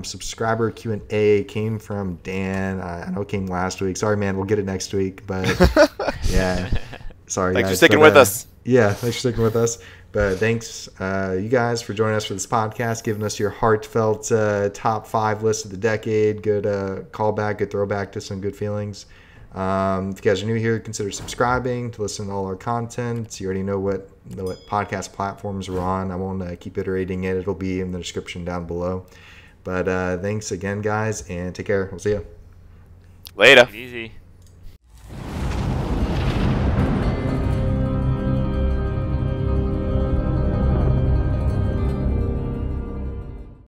Subscriber Q&A came from Dan. I know it came last week. Sorry, man. We'll get it next week. But yeah, sorry. Thanks guys. for sticking with us. Yeah, thanks for sticking with us. But thanks, you guys, for joining us for this podcast, giving us your heartfelt top 5 list of the decade. Good callback, good throwback to some good feelings. If you guys are new here, consider subscribing to listen to all our content. You already know what podcast platforms we're on. I won't keep iterating it. It'll be in the description down below. But thanks again, guys, and take care. We'll see you. Later. Take it easy.